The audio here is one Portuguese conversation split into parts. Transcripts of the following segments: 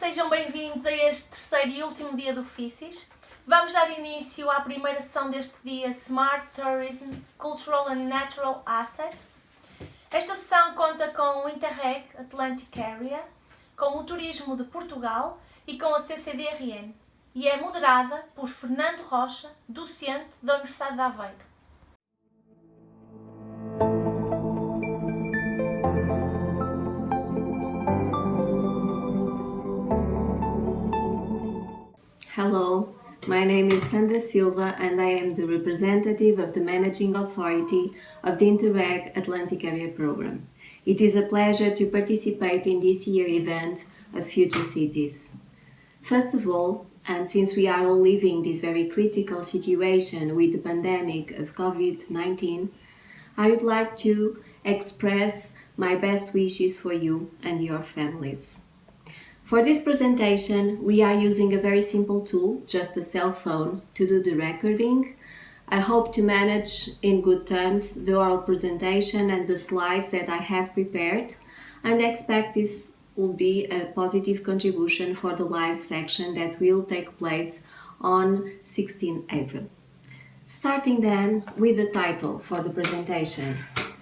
sejam bem-vindos a este terceiro e último dia do FICIS. Vamos dar início à primeira sessão deste dia, Smart Tourism, Cultural and Natural Assets. Esta sessão conta com o Interreg Atlantic Area, com o Turismo de Portugal e com a CCDRN, e é moderada por Fernando Rocha, docente da Universidade de Aveiro. Hello, my name is Sandra Silva and I am the representative of the Managing Authority of the Interreg Atlantic Area Program. It is a pleasure to participate in this year's event of Future Cities. First of all, and since we are all living this very critical situation with the pandemic of COVID-19, I would like to express my best wishes for you and your families. For this presentation, we are using a very simple tool, just a cell phone, to do the recording. I hope to manage in good terms the oral presentation and the slides that I have prepared, and expect this will be a positive contribution for the live section that will take place on 16 April. Starting then with the title for the presentation,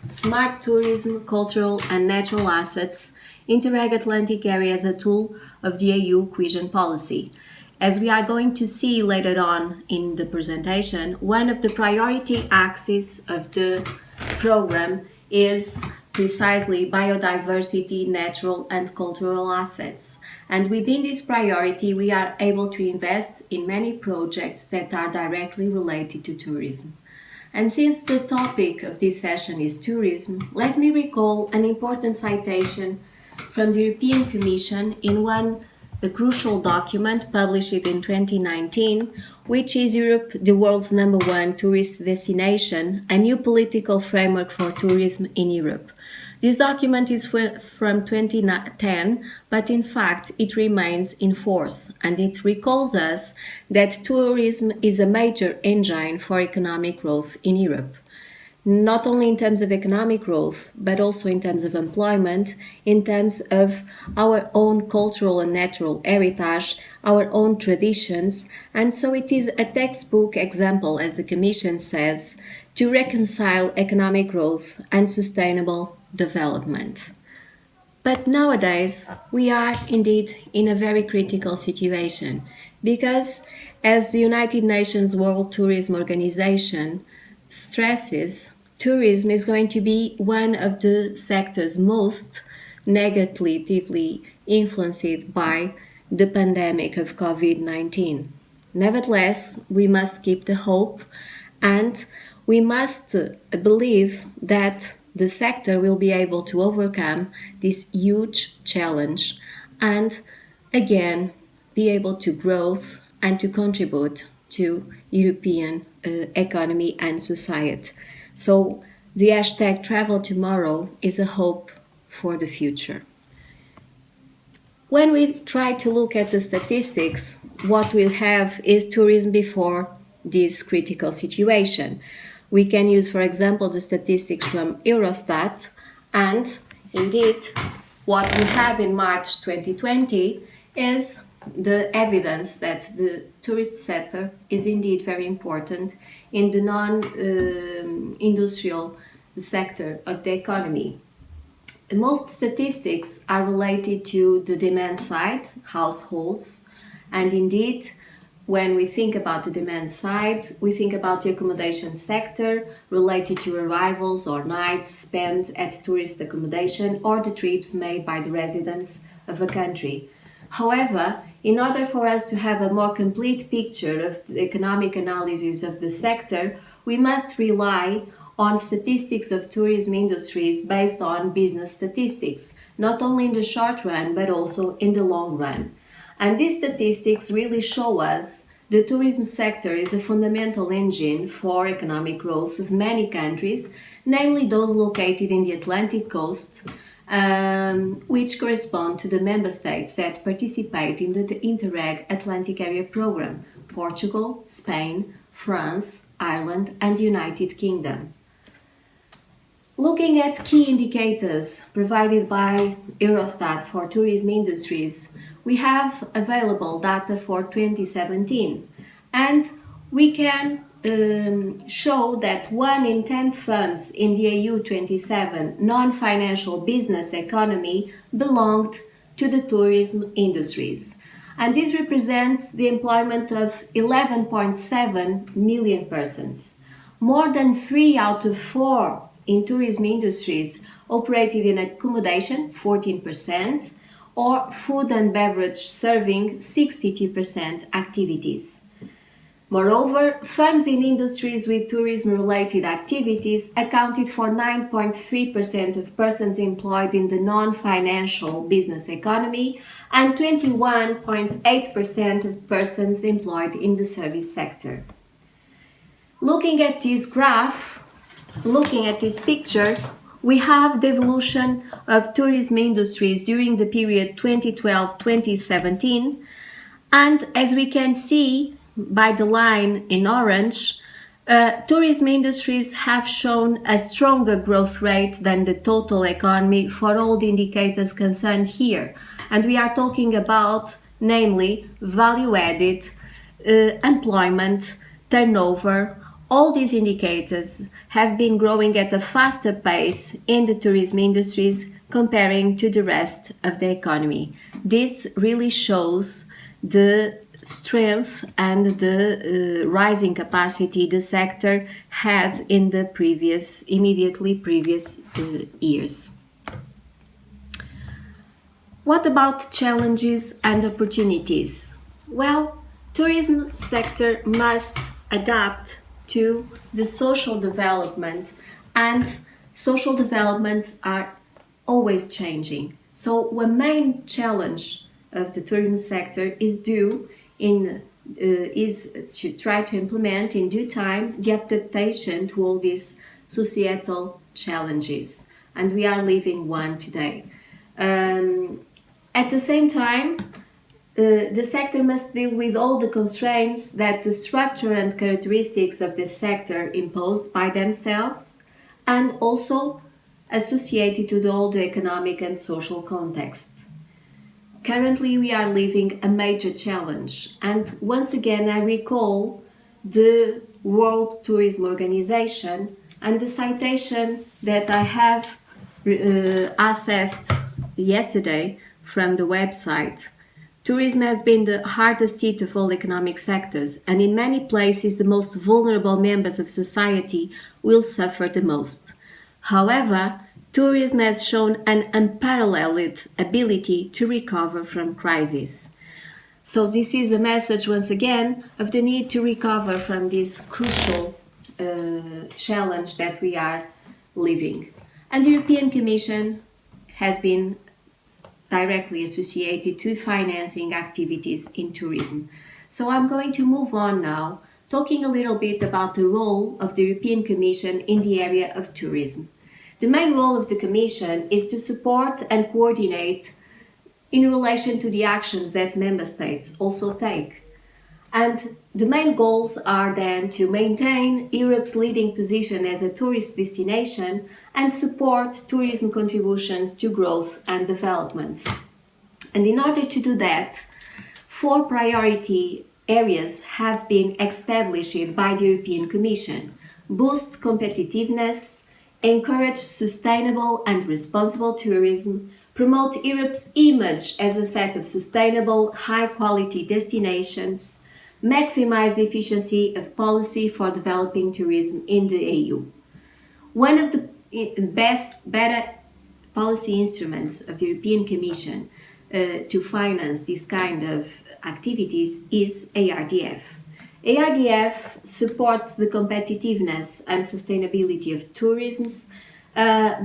Smart Tourism, Cultural and Natural Assets, Interreg Atlantic Area as a tool of the EU cohesion policy. As we are going to see later on in the presentation, one of the priority axes of the program is precisely biodiversity, natural and cultural assets. And within this priority, we are able to invest in many projects that are directly related to tourism. And since the topic of this session is tourism, let me recall an important citation from the European Commission in a crucial document published in 2019, which is Europe, the world's #1 tourist destination, a new political framework for tourism in Europe. This document is from 2010, but in fact it remains in force, and it recalls us that tourism is a major engine for economic growth in Europe. Not only in terms of economic growth, but also in terms of employment, in terms of our own cultural and natural heritage, our own traditions, and so it is a textbook example, as the Commission says, to reconcile economic growth and sustainable development. But nowadays, we are indeed in a very critical situation, because as the United Nations World Tourism Organization stresses, tourism is going to be one of the sectors most negatively influenced by the pandemic of COVID-19. Nevertheless, we must keep the hope and we must believe that the sector will be able to overcome this huge challenge and again be able to grow and to contribute to European economy and society. So the hashtag Travel Tomorrow is a hope for the future. When we try to look at the statistics, what we have is tourism before this critical situation. We can use, for example, the statistics from Eurostat, and indeed what we have in March 2020 is the evidence that the tourist sector is indeed very important in the non-industrial sector of the economy. Most statistics are related to the demand side, households, and indeed when we think about the demand side, we think about the accommodation sector related to arrivals or nights spent at tourist accommodation or the trips made by the residents of a country. However, in order for us to have a more complete picture of the economic analysis of the sector, we must rely on statistics of tourism industries based on business statistics, not only in the short run, but also in the long run. And these statistics really show us the tourism sector is a fundamental engine for economic growth of many countries, namely those located in the Atlantic coast, which correspond to the member states that participate in the Interreg Atlantic Area Program: Portugal, Spain, France, Ireland and the United Kingdom. Looking at key indicators provided by Eurostat for tourism industries, we have available data for 2017, and we can show that 1 in 10 firms in the EU27 non-financial business economy belonged to the tourism industries. And this represents the employment of 11.7 million persons. More than 3 out of 4 in tourism industries operated in accommodation, 14%, or food and beverage serving, 62% activities. Moreover, firms in industries with tourism-related activities accounted for 9.3% of persons employed in the non-financial business economy and 21.8% of persons employed in the service sector. Looking at this graph, looking at this picture, we have the evolution of tourism industries during the period 2012-2017, and as we can see by the line in orange, tourism industries have shown a stronger growth rate than the total economy for all the indicators concerned here. And we are talking about, namely, value-added, employment, turnover. All these indicators have been growing at a faster pace in the tourism industries comparing to the rest of the economy. This really shows the strength and the rising capacity the sector had in the immediately previous years. What about challenges and opportunities? Well, tourism sector must adapt to the social development, and social developments are always changing. So one main challenge of the tourism sector is to try to implement in due time the adaptation to all these societal challenges, and we are living one today. At the same time, the sector must deal with all the constraints that the structure and characteristics of the sector imposed by themselves and also associated to all the economic and social context. Currently, we are living a major challenge, and once again I recall the World Tourism Organization and the citation that I have accessed yesterday from the website. Tourism has been the hardest hit of all economic sectors, and in many places the most vulnerable members of society will suffer the most. However, tourism has shown an unparalleled ability to recover from crises. So this is a message once again of the need to recover from this crucial challenge that we are living. And the European Commission has been directly associated to financing activities in tourism. So I'm going to move on now, talking a little bit about the role of the European Commission in the area of tourism. The main role of the Commission is to support and coordinate in relation to the actions that Member States also take. And the main goals are then to maintain Europe's leading position as a tourist destination and support tourism contributions to growth and development. And in order to do that, 4 priority areas have been established by the European Commission: boost competitiveness, encourage sustainable and responsible tourism, promote Europe's image as a set of sustainable, high-quality destinations, maximize the efficiency of policy for developing tourism in the EU. One of the better policy instruments of the European Commission to finance this kind of activities is ARDF. ARDF supports the competitiveness and sustainability of tourism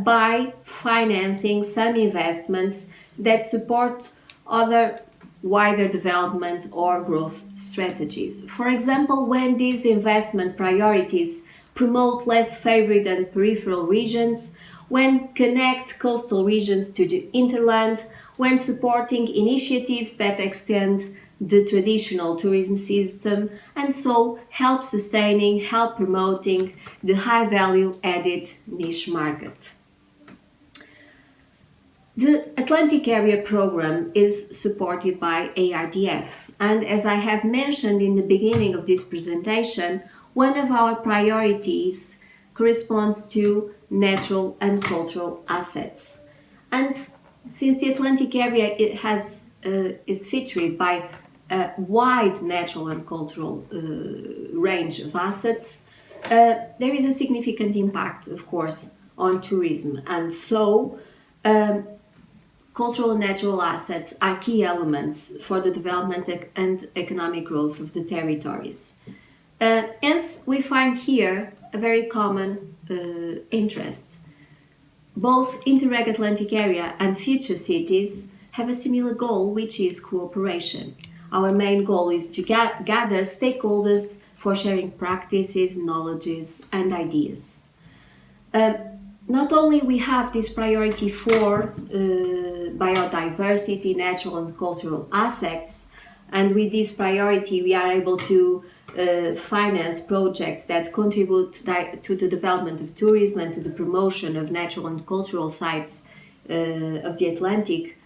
by financing some investments that support other wider development or growth strategies. For example, when these investment priorities promote less favored and peripheral regions, when connect coastal regions to the hinterland, when supporting initiatives that extend the traditional tourism system, and so help sustaining, help promoting the high value added niche market. The Atlantic Area Program is supported by ARDF, and as I have mentioned in the beginning of this presentation, one of our priorities corresponds to natural and cultural assets. And since the Atlantic area is featured by a wide natural and cultural range of assets, there is a significant impact, of course, on tourism. And so, cultural and natural assets are key elements for the development and economic growth of the territories. Hence, we find here a very common interest. Both Interreg Atlantic Area and Future Cities have a similar goal, which is cooperation. Our main goal is to gather stakeholders for sharing practices, knowledges, and ideas. Not only we have this priority for biodiversity, natural and cultural assets, and with this priority we are able to finance projects that contribute to the development of tourism and to the promotion of natural and cultural sites of the Atlantic.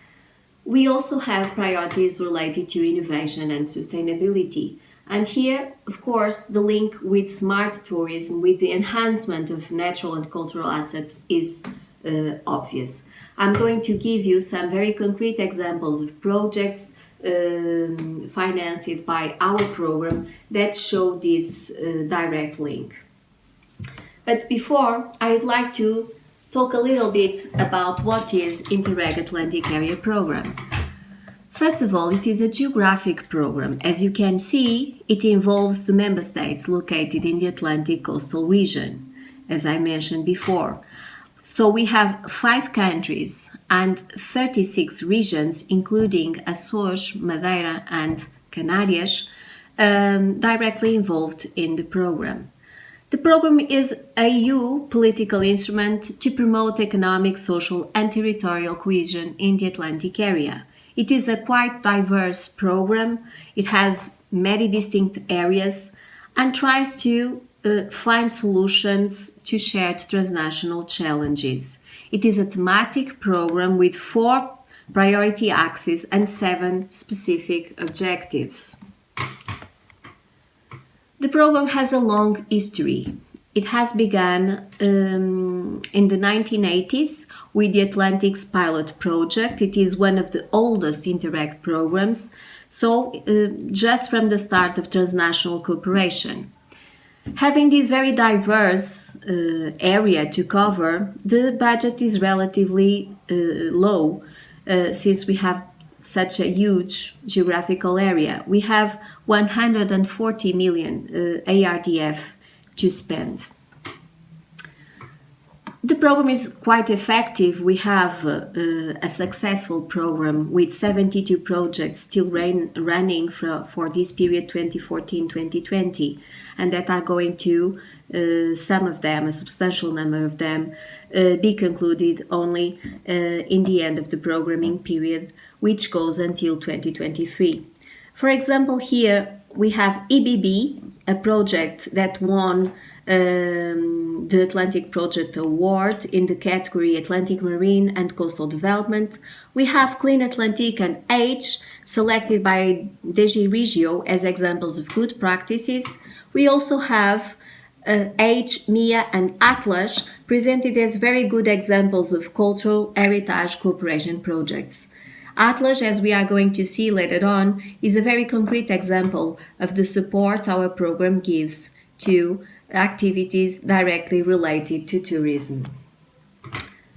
We also have priorities related to innovation and sustainability. And here, of course, the link with smart tourism, with the enhancement of natural and cultural assets is obvious. I'm going to give you some very concrete examples of projects financed by our program that show this direct link. But before, I'd like to talk a little bit about what is Interreg Atlantic Area Program. First of all, it is a geographic program. As you can see, it involves the member states located in the Atlantic coastal region, as I mentioned before. So we have 5 countries and 36 regions, including Açores, Madeira and Canarias, directly involved in the program. The program is a EU political instrument to promote economic, social and territorial cohesion in the Atlantic area. It is a quite diverse program. It has many distinct areas and tries to find solutions to shared transnational challenges. It is a thematic program with 4 priority axes and 7 specific objectives. The program has a long history. It has begun in the 1980s with the Atlantics pilot project. It is one of the oldest Interreg programs, so just from the start of transnational cooperation. Having this very diverse area to cover, the budget is relatively low since we have such a huge geographical area. We have 140 million ARDF to spend. The program is quite effective. We have a successful program with 72 projects still running for this period 2014-2020, and that are going to, some of them, a substantial number of them, be concluded only in the end of the programming period, which goes until 2023. For example, here we have EBB, a project that won the Atlantic Project Award in the category Atlantic Marine and Coastal Development. We have Clean Atlantic and H, selected by DG Regio as examples of good practices. We also have H, MIA and Atlas, presented as very good examples of cultural heritage cooperation projects. Atlas, as we are going to see later on, is a very concrete example of the support our program gives to activities directly related to tourism.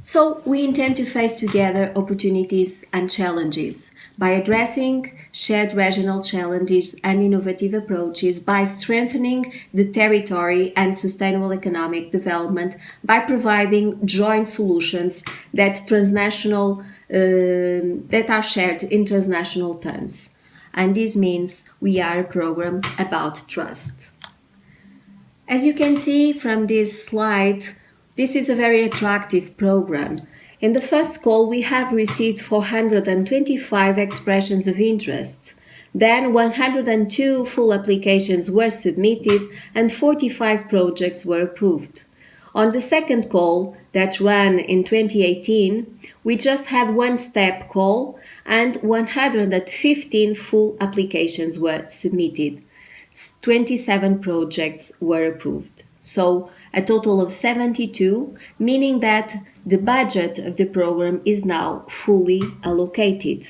So we intend to face together opportunities and challenges by addressing shared regional challenges and innovative approaches, by strengthening the territory and sustainable economic development, by providing joint solutions that are shared in transnational terms. And this means we are a program about trust. As you can see from this slide, this is a very attractive program. In the first call, we have received 425 expressions of interest. Then 102 full applications were submitted and 45 projects were approved. On the second call that ran in 2018, we just had one step call and 115 full applications were submitted. 27 projects were approved. So a total of 72, meaning that the budget of the program is now fully allocated.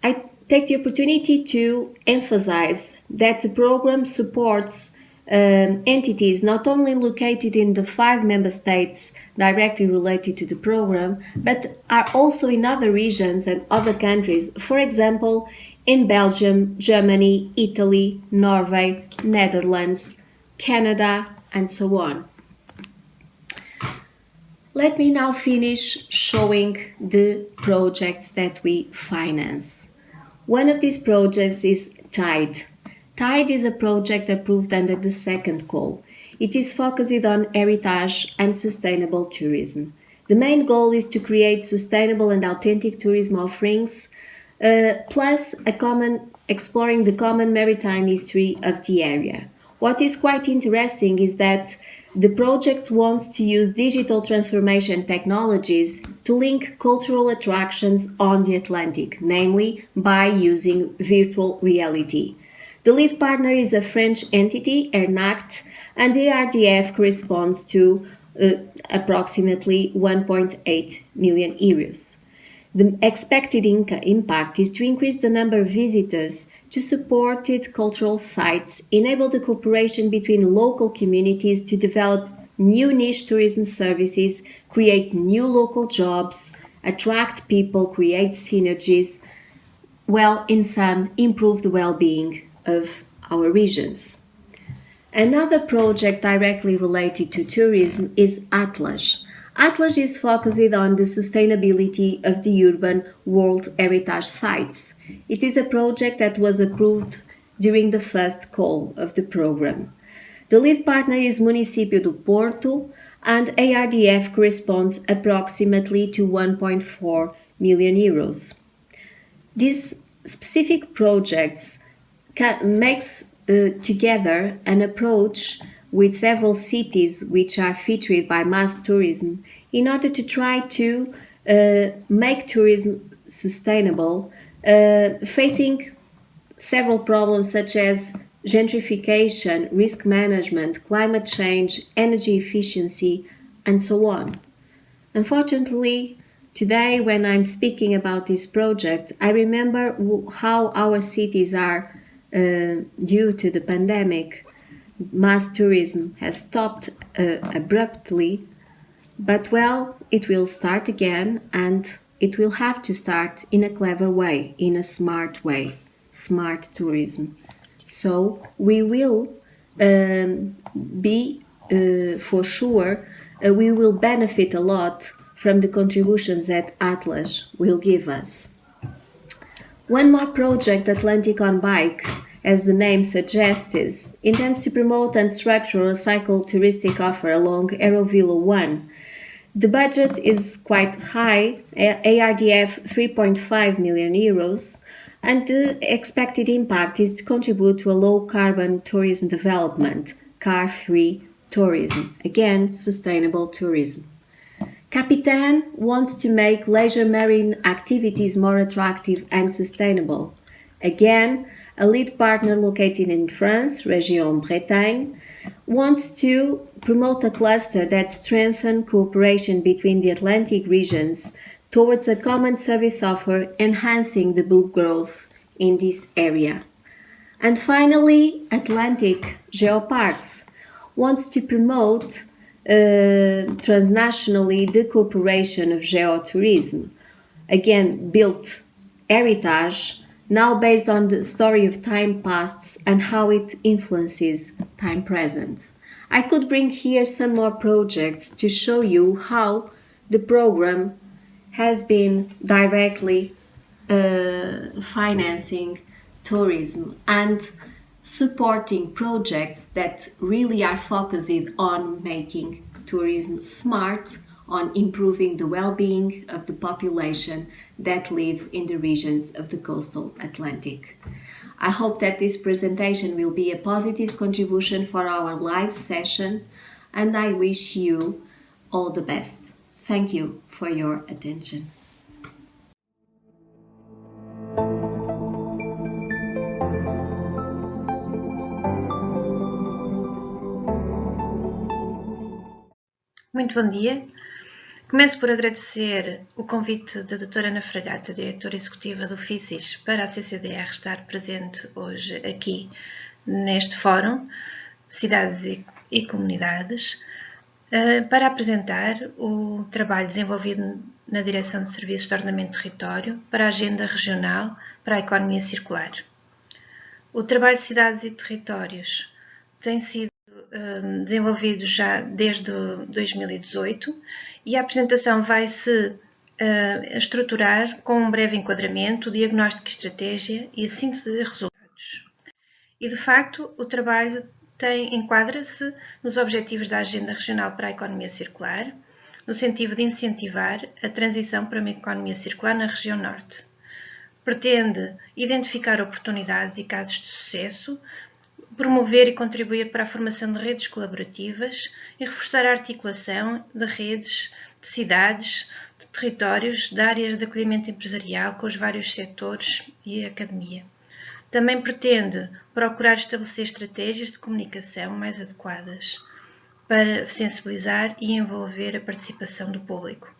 I take the opportunity to emphasize that the program supports entities not only located in the 5 member states directly related to the program, but are also in other regions and other countries, for example, in Belgium, Germany, Italy, Norway, Netherlands, Canada, and so on. Let me now finish showing the projects that we finance. One of these projects is TIDE. TIDE is a project approved under the second call. It is focused on heritage and sustainable tourism. The main goal is to create sustainable and authentic tourism offerings, plus exploring the common maritime history of the area. What is quite interesting is that the project wants to use digital transformation technologies to link cultural attractions on the Atlantic, namely by using virtual reality. The lead partner is a French entity, ERNACT, and the ARDF corresponds to approximately 1.8 million euros. The expected impact is to increase the number of visitors to supported cultural sites, enable the cooperation between local communities to develop new niche tourism services, create new local jobs, attract people, create synergies, in sum, improve the well-being of our regions. Another project directly related to tourism is Atlas. Atlas is focused on the sustainability of the urban World Heritage Sites. It is a project that was approved during the first call of the program. The lead partner is Município do Porto, and ARDF corresponds approximately to 1.4 million euros. These specific projects makes together an approach with several cities which are featured by mass tourism in order to try to make tourism sustainable, facing several problems such as gentrification, risk management, climate change, energy efficiency, and so on. Unfortunately, today when I'm speaking about this project, I remember how our cities are, due to the pandemic, mass tourism has stopped abruptly, but it will start again, and it will have to start in a clever way, in a smart way, smart tourism. So we will be, for sure, we will benefit a lot from the contributions that Atlas will give us. One more project, Atlantic on Bike, as the name suggests, intends to promote and structure a cycle touristic offer along Aerovilla 1. The budget is quite high, ARDF 3.5 million euros, and the expected impact is to contribute to a low-carbon tourism development, car-free tourism, again, sustainable tourism. Capitan wants to make leisure marine activities more attractive and sustainable. Again, a lead partner located in France, Région Bretagne, wants to promote a cluster that strengthens cooperation between the Atlantic regions towards a common service offer, enhancing the blue growth in this area. And finally, Atlantic Geoparks wants to promote transnationally the cooperation of geotourism, again built heritage, now based on the story of time past and how it influences time present. I could bring here some more projects to show you how the program has been directly financing tourism and supporting projects that really are focused on making tourism smart, on improving the well-being of the population that live in the regions of the coastal Atlantic. I hope that this presentation will be a positive contribution for our live session. and I wish you all the best. Thank you for your attention. Muito bom dia. Começo por agradecer o convite da doutora Ana Fragata, diretora executiva do FICIS, para a CCDR estar presente hoje aqui neste fórum, Cidades e Comunidades, para apresentar o trabalho desenvolvido na Direção de Serviços de Ordenamento de Território para a Agenda Regional para a Economia Circular. O trabalho de cidades e territórios tem sido desenvolvido já desde 2018 e a apresentação vai-se estruturar com um breve enquadramento, diagnóstico e estratégia e a síntese de resultados. E, de facto, o trabalho enquadra-se nos objetivos da Agenda Regional para a Economia Circular, no sentido de incentivar a transição para uma economia circular na região Norte. Pretende identificar oportunidades e casos de sucesso, promover e contribuir para a formação de redes colaborativas e reforçar a articulação de redes de cidades, de territórios, de áreas de acolhimento empresarial com os vários setores e a academia. Também pretende procurar estabelecer estratégias de comunicação mais adequadas para sensibilizar e envolver a participação do público.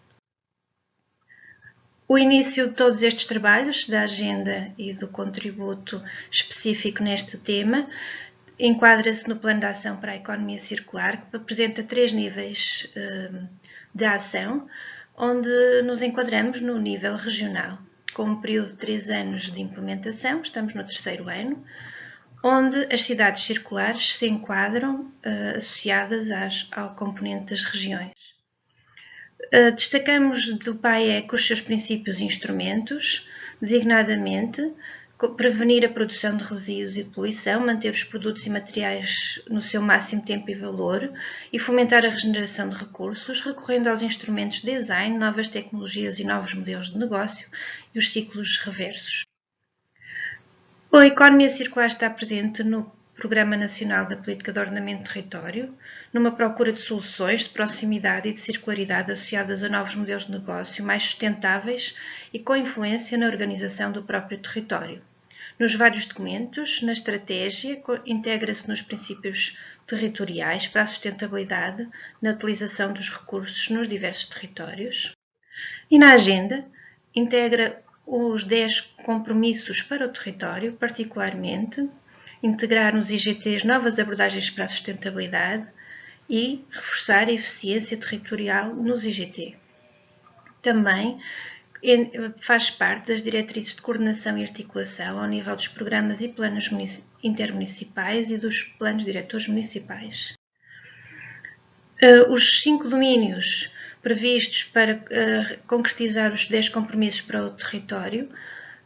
O início de todos estes trabalhos, da agenda e do contributo específico neste tema, enquadra-se no Plano de Ação para a Economia Circular, que apresenta 3 níveis de ação, onde nos enquadramos no nível regional, com um período de 3 anos de implementação, estamos no 3º ano, onde as cidades circulares se enquadram associadas ao componente das regiões. Destacamos do PAEC os seus princípios e instrumentos, designadamente prevenir a produção de resíduos e de poluição, manter os produtos e materiais no seu máximo tempo e valor e fomentar a regeneração de recursos, recorrendo aos instrumentos de design, novas tecnologias e novos modelos de negócio e os ciclos reversos. A economia circular está presente no Programa Nacional da Política de Ordenamento de Território, numa procura de soluções de proximidade e de circularidade associadas a novos modelos de negócio mais sustentáveis e com influência na organização do próprio território. Nos vários documentos, na estratégia, integra-se nos princípios territoriais para a sustentabilidade na utilização dos recursos nos diversos territórios. E na agenda, integra os 10 compromissos para o território, particularmente integrar nos IGTs novas abordagens para a sustentabilidade e reforçar a eficiência territorial nos IGT. Também faz parte das diretrizes de coordenação e articulação ao nível dos programas e planos intermunicipais e dos planos diretores municipais. Os 5 domínios previstos para concretizar os 10 compromissos para o território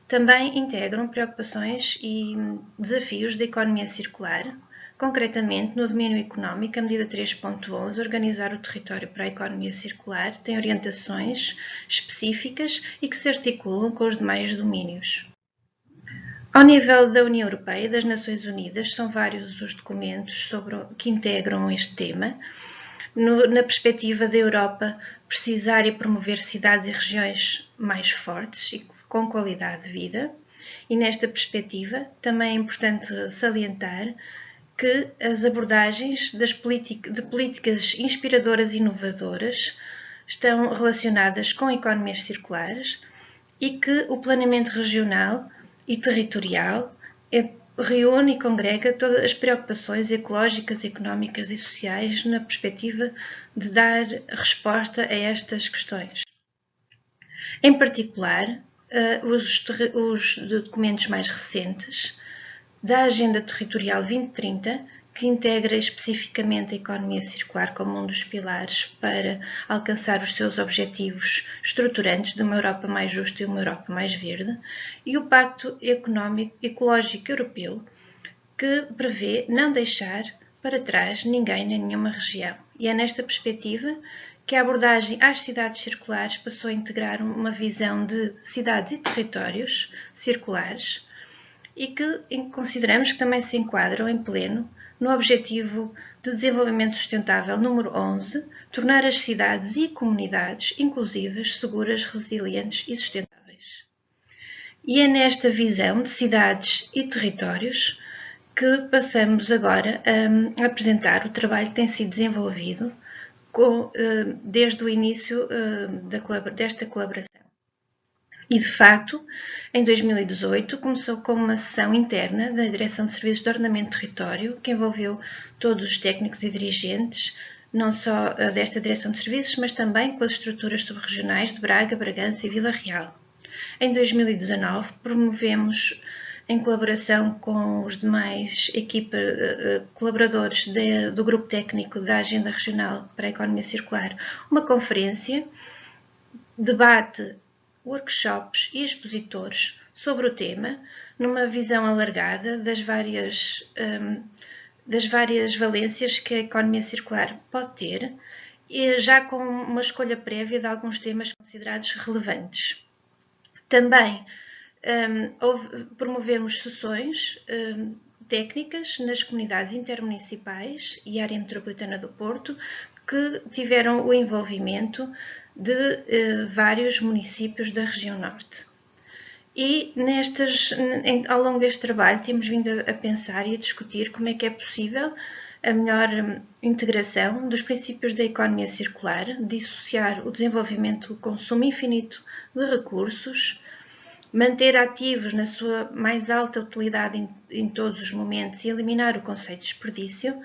também integram preocupações e desafios da economia circular, concretamente no domínio económico, a medida 3.11, organizar o território para a economia circular, tem orientações específicas e que se articulam com os demais domínios. Ao nível da União Europeia e das Nações Unidas, são vários os documentos que integram este tema, na perspectiva da Europa precisar e promover cidades e regiões mais fortes e com qualidade de vida. E nesta perspectiva também é importante salientar que as abordagens de políticas inspiradoras e inovadoras estão relacionadas com economias circulares e que o planeamento regional e territorial reúne e congrega todas as preocupações ecológicas, económicas e sociais na perspectiva de dar resposta a estas questões. Em particular, os documentos mais recentes da Agenda Territorial 2030, que integra especificamente a economia circular como um dos pilares para alcançar os seus objetivos estruturantes de uma Europa mais justa e uma Europa mais verde, e o Pacto Ecológico Europeu, que prevê não deixar para trás ninguém nem nenhuma região. E é nesta perspectiva que a abordagem às cidades circulares passou a integrar uma visão de cidades e territórios circulares e que consideramos que também se enquadram em pleno no Objetivo de Desenvolvimento Sustentável número 11, tornar as cidades e comunidades inclusivas, seguras, resilientes e sustentáveis. E é nesta visão de cidades e territórios que passamos agora a apresentar o trabalho que tem sido desenvolvido desde o início desta colaboração. E, de facto, em 2018 começou com uma sessão interna da Direção de Serviços de Ordenamento de Território, que envolveu todos os técnicos e dirigentes, não só desta Direção de Serviços, mas também com as estruturas subregionais de Braga, Bragança e Vila Real. Em 2019, promovemos, em colaboração com os demais colaboradores do Grupo Técnico da Agenda Regional para a Economia Circular, uma conferência, debate, workshops e expositores sobre o tema, numa visão alargada das várias valências que a economia circular pode ter, e já com uma escolha prévia de alguns temas considerados relevantes. Também promovemos sessões técnicas nas comunidades intermunicipais e área metropolitana do Porto, que tiveram o envolvimento de vários municípios da região norte. E ao longo deste trabalho temos vindo a pensar e a discutir como é que é possível a melhor integração dos princípios da economia circular, dissociar o desenvolvimento do consumo infinito de recursos, manter ativos na sua mais alta utilidade em todos os momentos e eliminar o conceito de desperdício,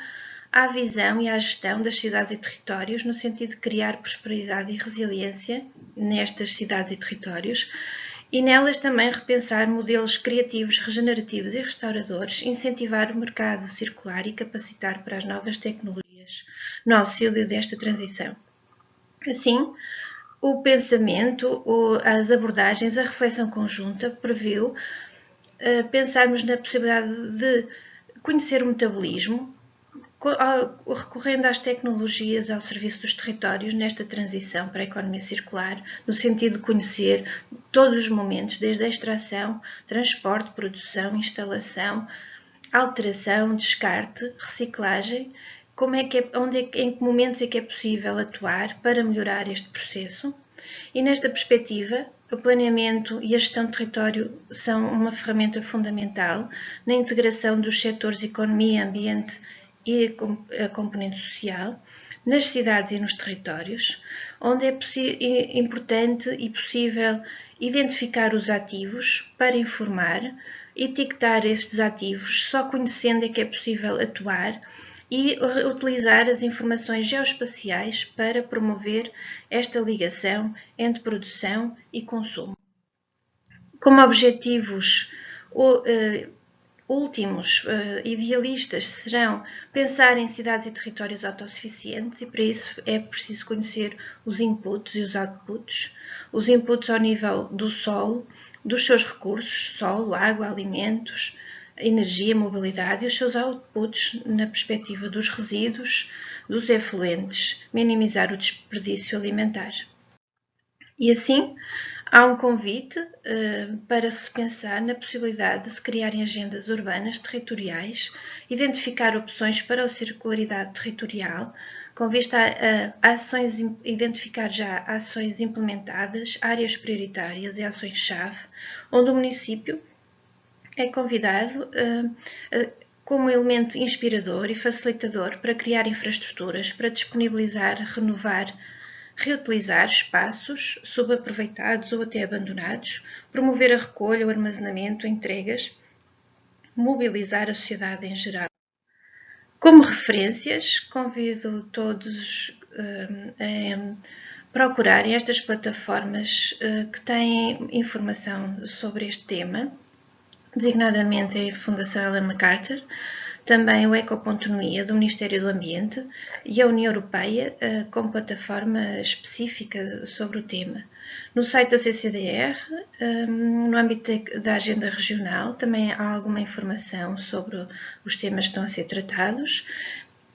à visão e à gestão das cidades e territórios, no sentido de criar prosperidade e resiliência nestas cidades e territórios, e nelas também repensar modelos criativos, regenerativos e restauradores, incentivar o mercado circular e capacitar para as novas tecnologias no auxílio desta transição. Assim, o pensamento, as abordagens, a reflexão conjunta previu pensarmos na possibilidade de conhecer o metabolismo, recorrendo às tecnologias ao serviço dos territórios nesta transição para a economia circular, no sentido de conhecer todos os momentos, desde a extração, transporte, produção, instalação, alteração, descarte, reciclagem, em que momentos é que é possível atuar para melhorar este processo. E nesta perspectiva, o planeamento e a gestão de território são uma ferramenta fundamental na integração dos setores economia, ambiente e a componente social nas cidades e nos territórios, onde é importante e possível identificar os ativos para informar, etiquetar estes ativos, só conhecendo é que é possível atuar e utilizar as informações geoespaciais para promover esta ligação entre produção e consumo. Como objetivos últimos idealistas serão pensar em cidades e territórios autossuficientes, e para isso é preciso conhecer os inputs e os outputs. Os inputs ao nível do solo, dos seus recursos, solo, água, alimentos, energia, mobilidade, e os seus outputs na perspectiva dos resíduos, dos efluentes, minimizar o desperdício alimentar. E assim, há um convite para se pensar na possibilidade de se criarem agendas urbanas territoriais, identificar opções para a circularidade territorial, com vista a identificar já ações implementadas, áreas prioritárias e ações-chave, onde o município é convidado como elemento inspirador e facilitador para criar infraestruturas, para disponibilizar, renovar, reutilizar espaços subaproveitados ou até abandonados, promover a recolha, o armazenamento, entregas, mobilizar a sociedade em geral. Como referências, convido todos a procurarem estas plataformas que têm informação sobre este tema, designadamente a Fundação Ellen MacArthur, também o Eco.nia do Ministério do Ambiente e a União Europeia com plataforma específica sobre o tema. No site da CCDR, no âmbito da agenda regional, também há alguma informação sobre os temas que estão a ser tratados,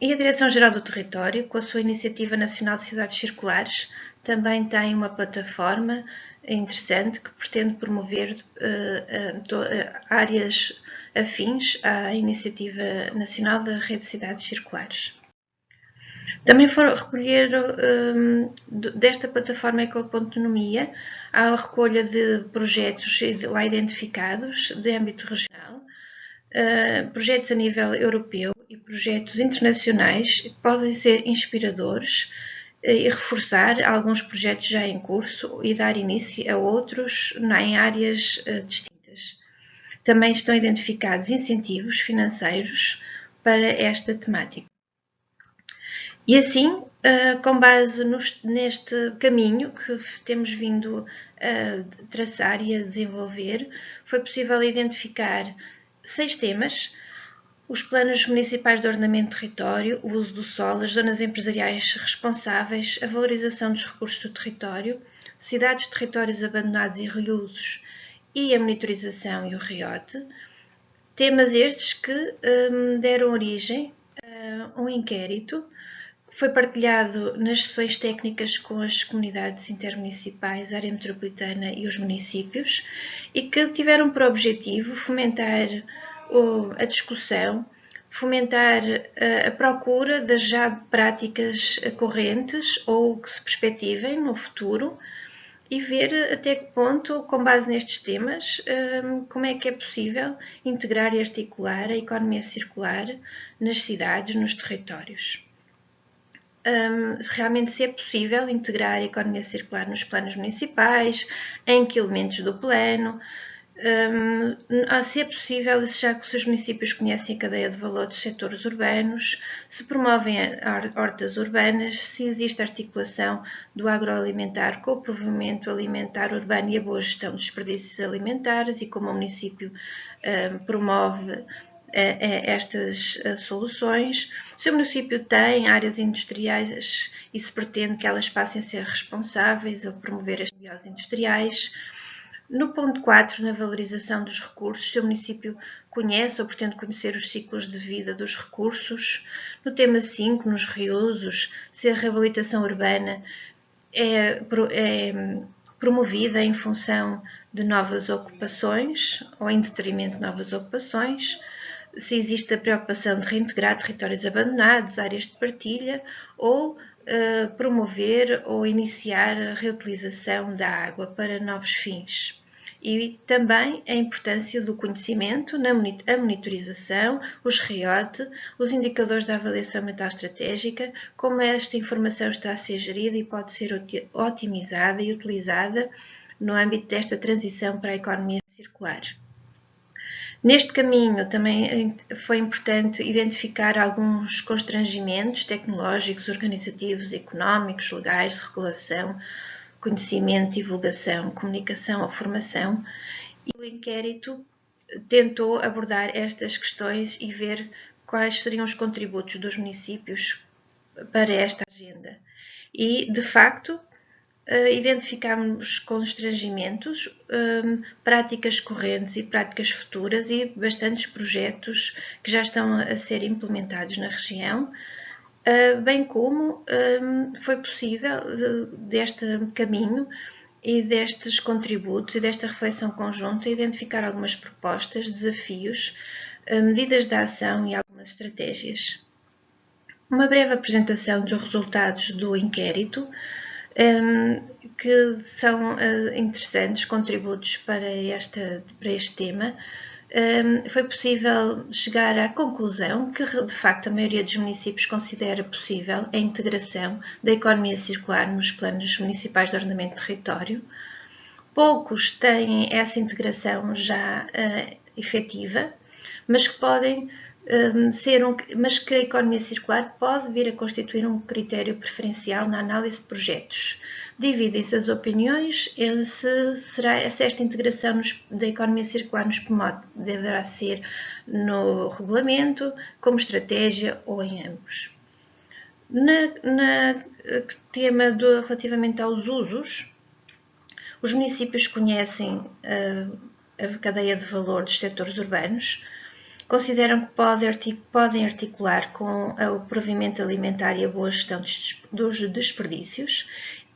e a Direção-Geral do Território, com a sua Iniciativa Nacional de Cidades Circulares, também tem uma plataforma interessante que pretende promover áreas afins à Iniciativa Nacional da Rede de Cidades Circulares. Também foram recolher desta plataforma Ecopontonomia a recolha de projetos lá identificados de âmbito regional, projetos a nível europeu e projetos internacionais que podem ser inspiradores e reforçar alguns projetos já em curso e dar início a outros em áreas distintas. Também estão identificados incentivos financeiros para esta temática. E assim, com base neste caminho que temos vindo a traçar e a desenvolver, foi possível identificar 6 temas: os planos municipais de ordenamento de território, o uso do solo, as zonas empresariais responsáveis, a valorização dos recursos do território, cidades, territórios abandonados e reusos e a monitorização e o RIOT. Temas estes que deram origem a um inquérito que foi partilhado nas sessões técnicas com as comunidades intermunicipais, a área metropolitana e os municípios, e que tiveram por objetivo fomentar a discussão, fomentar a procura das já práticas correntes ou que se perspectivem no futuro e ver até que ponto, com base nestes temas, como é que é possível integrar e articular a economia circular nas cidades, nos territórios. Realmente se é possível integrar a economia circular nos planos municipais, em que elementos do plano, se é possível, já que os municípios conhecem a cadeia de valor dos setores urbanos, se promovem hortas urbanas, se existe articulação do agroalimentar com o provimento alimentar urbano e a boa gestão dos desperdícios alimentares e como o município promove estas soluções. Se o município tem áreas industriais e se pretende que elas passem a ser responsáveis ou promover as simbioses industriais. No ponto 4, na valorização dos recursos, se o município conhece ou pretende conhecer os ciclos de vida dos recursos. No tema 5, nos reusos, se a reabilitação urbana é promovida em função de novas ocupações ou em detrimento de novas ocupações. Se existe a preocupação de reintegrar territórios abandonados, áreas de partilha ou promover ou iniciar a reutilização da água para novos fins. E também a importância do conhecimento, a monitorização, os RIOT, os indicadores da avaliação ambiental estratégica, como esta informação está a ser gerida e pode ser otimizada e utilizada no âmbito desta transição para a economia circular. Neste caminho também foi importante identificar alguns constrangimentos tecnológicos, organizativos, económicos, legais, de regulação, conhecimento, divulgação, comunicação ou formação, e o inquérito tentou abordar estas questões e ver quais seriam os contributos dos municípios para esta agenda. E, de facto, identificámos constrangimentos, práticas correntes e práticas futuras e bastantes projetos que já estão a ser implementados na região, bem como foi possível, deste caminho e destes contributos e desta reflexão conjunta, identificar algumas propostas, desafios, medidas de ação e algumas estratégias. Uma breve apresentação dos resultados do inquérito, que são interessantes contributos para este tema. Foi possível chegar à conclusão que, de facto, a maioria dos municípios considera possível a integração da economia circular nos planos municipais de ordenamento de território. Poucos têm essa integração já efetiva, mas que podem mas que a economia circular pode vir a constituir um critério preferencial na análise de projetos. Dividem-se as opiniões se esta integração da economia circular nos PMOD deverá ser no regulamento, como estratégia ou em ambos. No tema relativamente aos usos, os municípios conhecem a cadeia de valor dos setores urbanos, consideram que podem articular com o provimento alimentar e a boa gestão dos desperdícios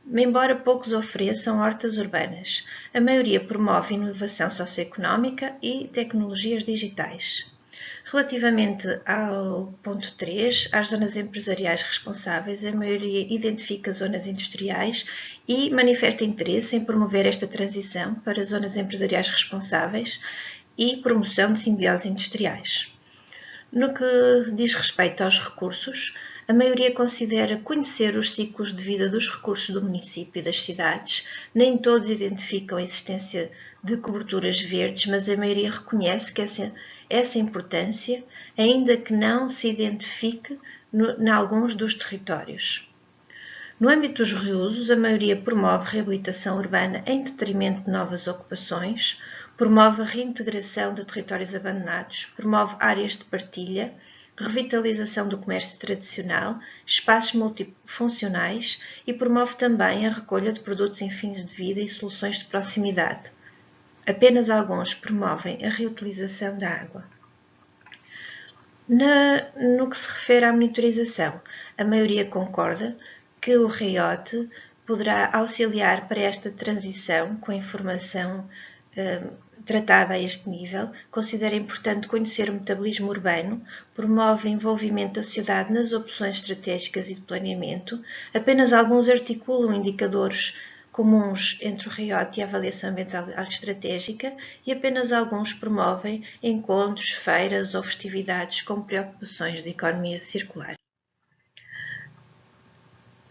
embora poucos ofereçam hortas urbanas. A maioria promove inovação socioeconómica e tecnologias digitais. Relativamente ao ponto 3, às zonas empresariais responsáveis, a maioria identifica zonas industriais e manifesta interesse em promover esta transição para zonas empresariais responsáveis e promoção de simbioses industriais. No que diz respeito aos recursos, a maioria considera conhecer os ciclos de vida dos recursos do município e das cidades. Nem todos identificam a existência de coberturas verdes, mas a maioria reconhece que essa importância, ainda que não se identifique em alguns dos territórios. No âmbito dos reusos, a maioria promove reabilitação urbana em detrimento de novas ocupações, promove a reintegração de territórios abandonados, promove áreas de partilha, revitalização do comércio tradicional, espaços multifuncionais e promove também a recolha de produtos em fins de vida e soluções de proximidade. Apenas alguns promovem a reutilização da água. No que se refere à monitorização, a maioria concorda que o REOT poderá auxiliar para esta transição com a informação tratada a este nível, considera importante conhecer o metabolismo urbano, promove o envolvimento da sociedade nas opções estratégicas e de planeamento. Apenas alguns articulam indicadores comuns entre o REOT e a avaliação ambiental estratégica e apenas alguns promovem encontros, feiras ou festividades com preocupações de economia circular.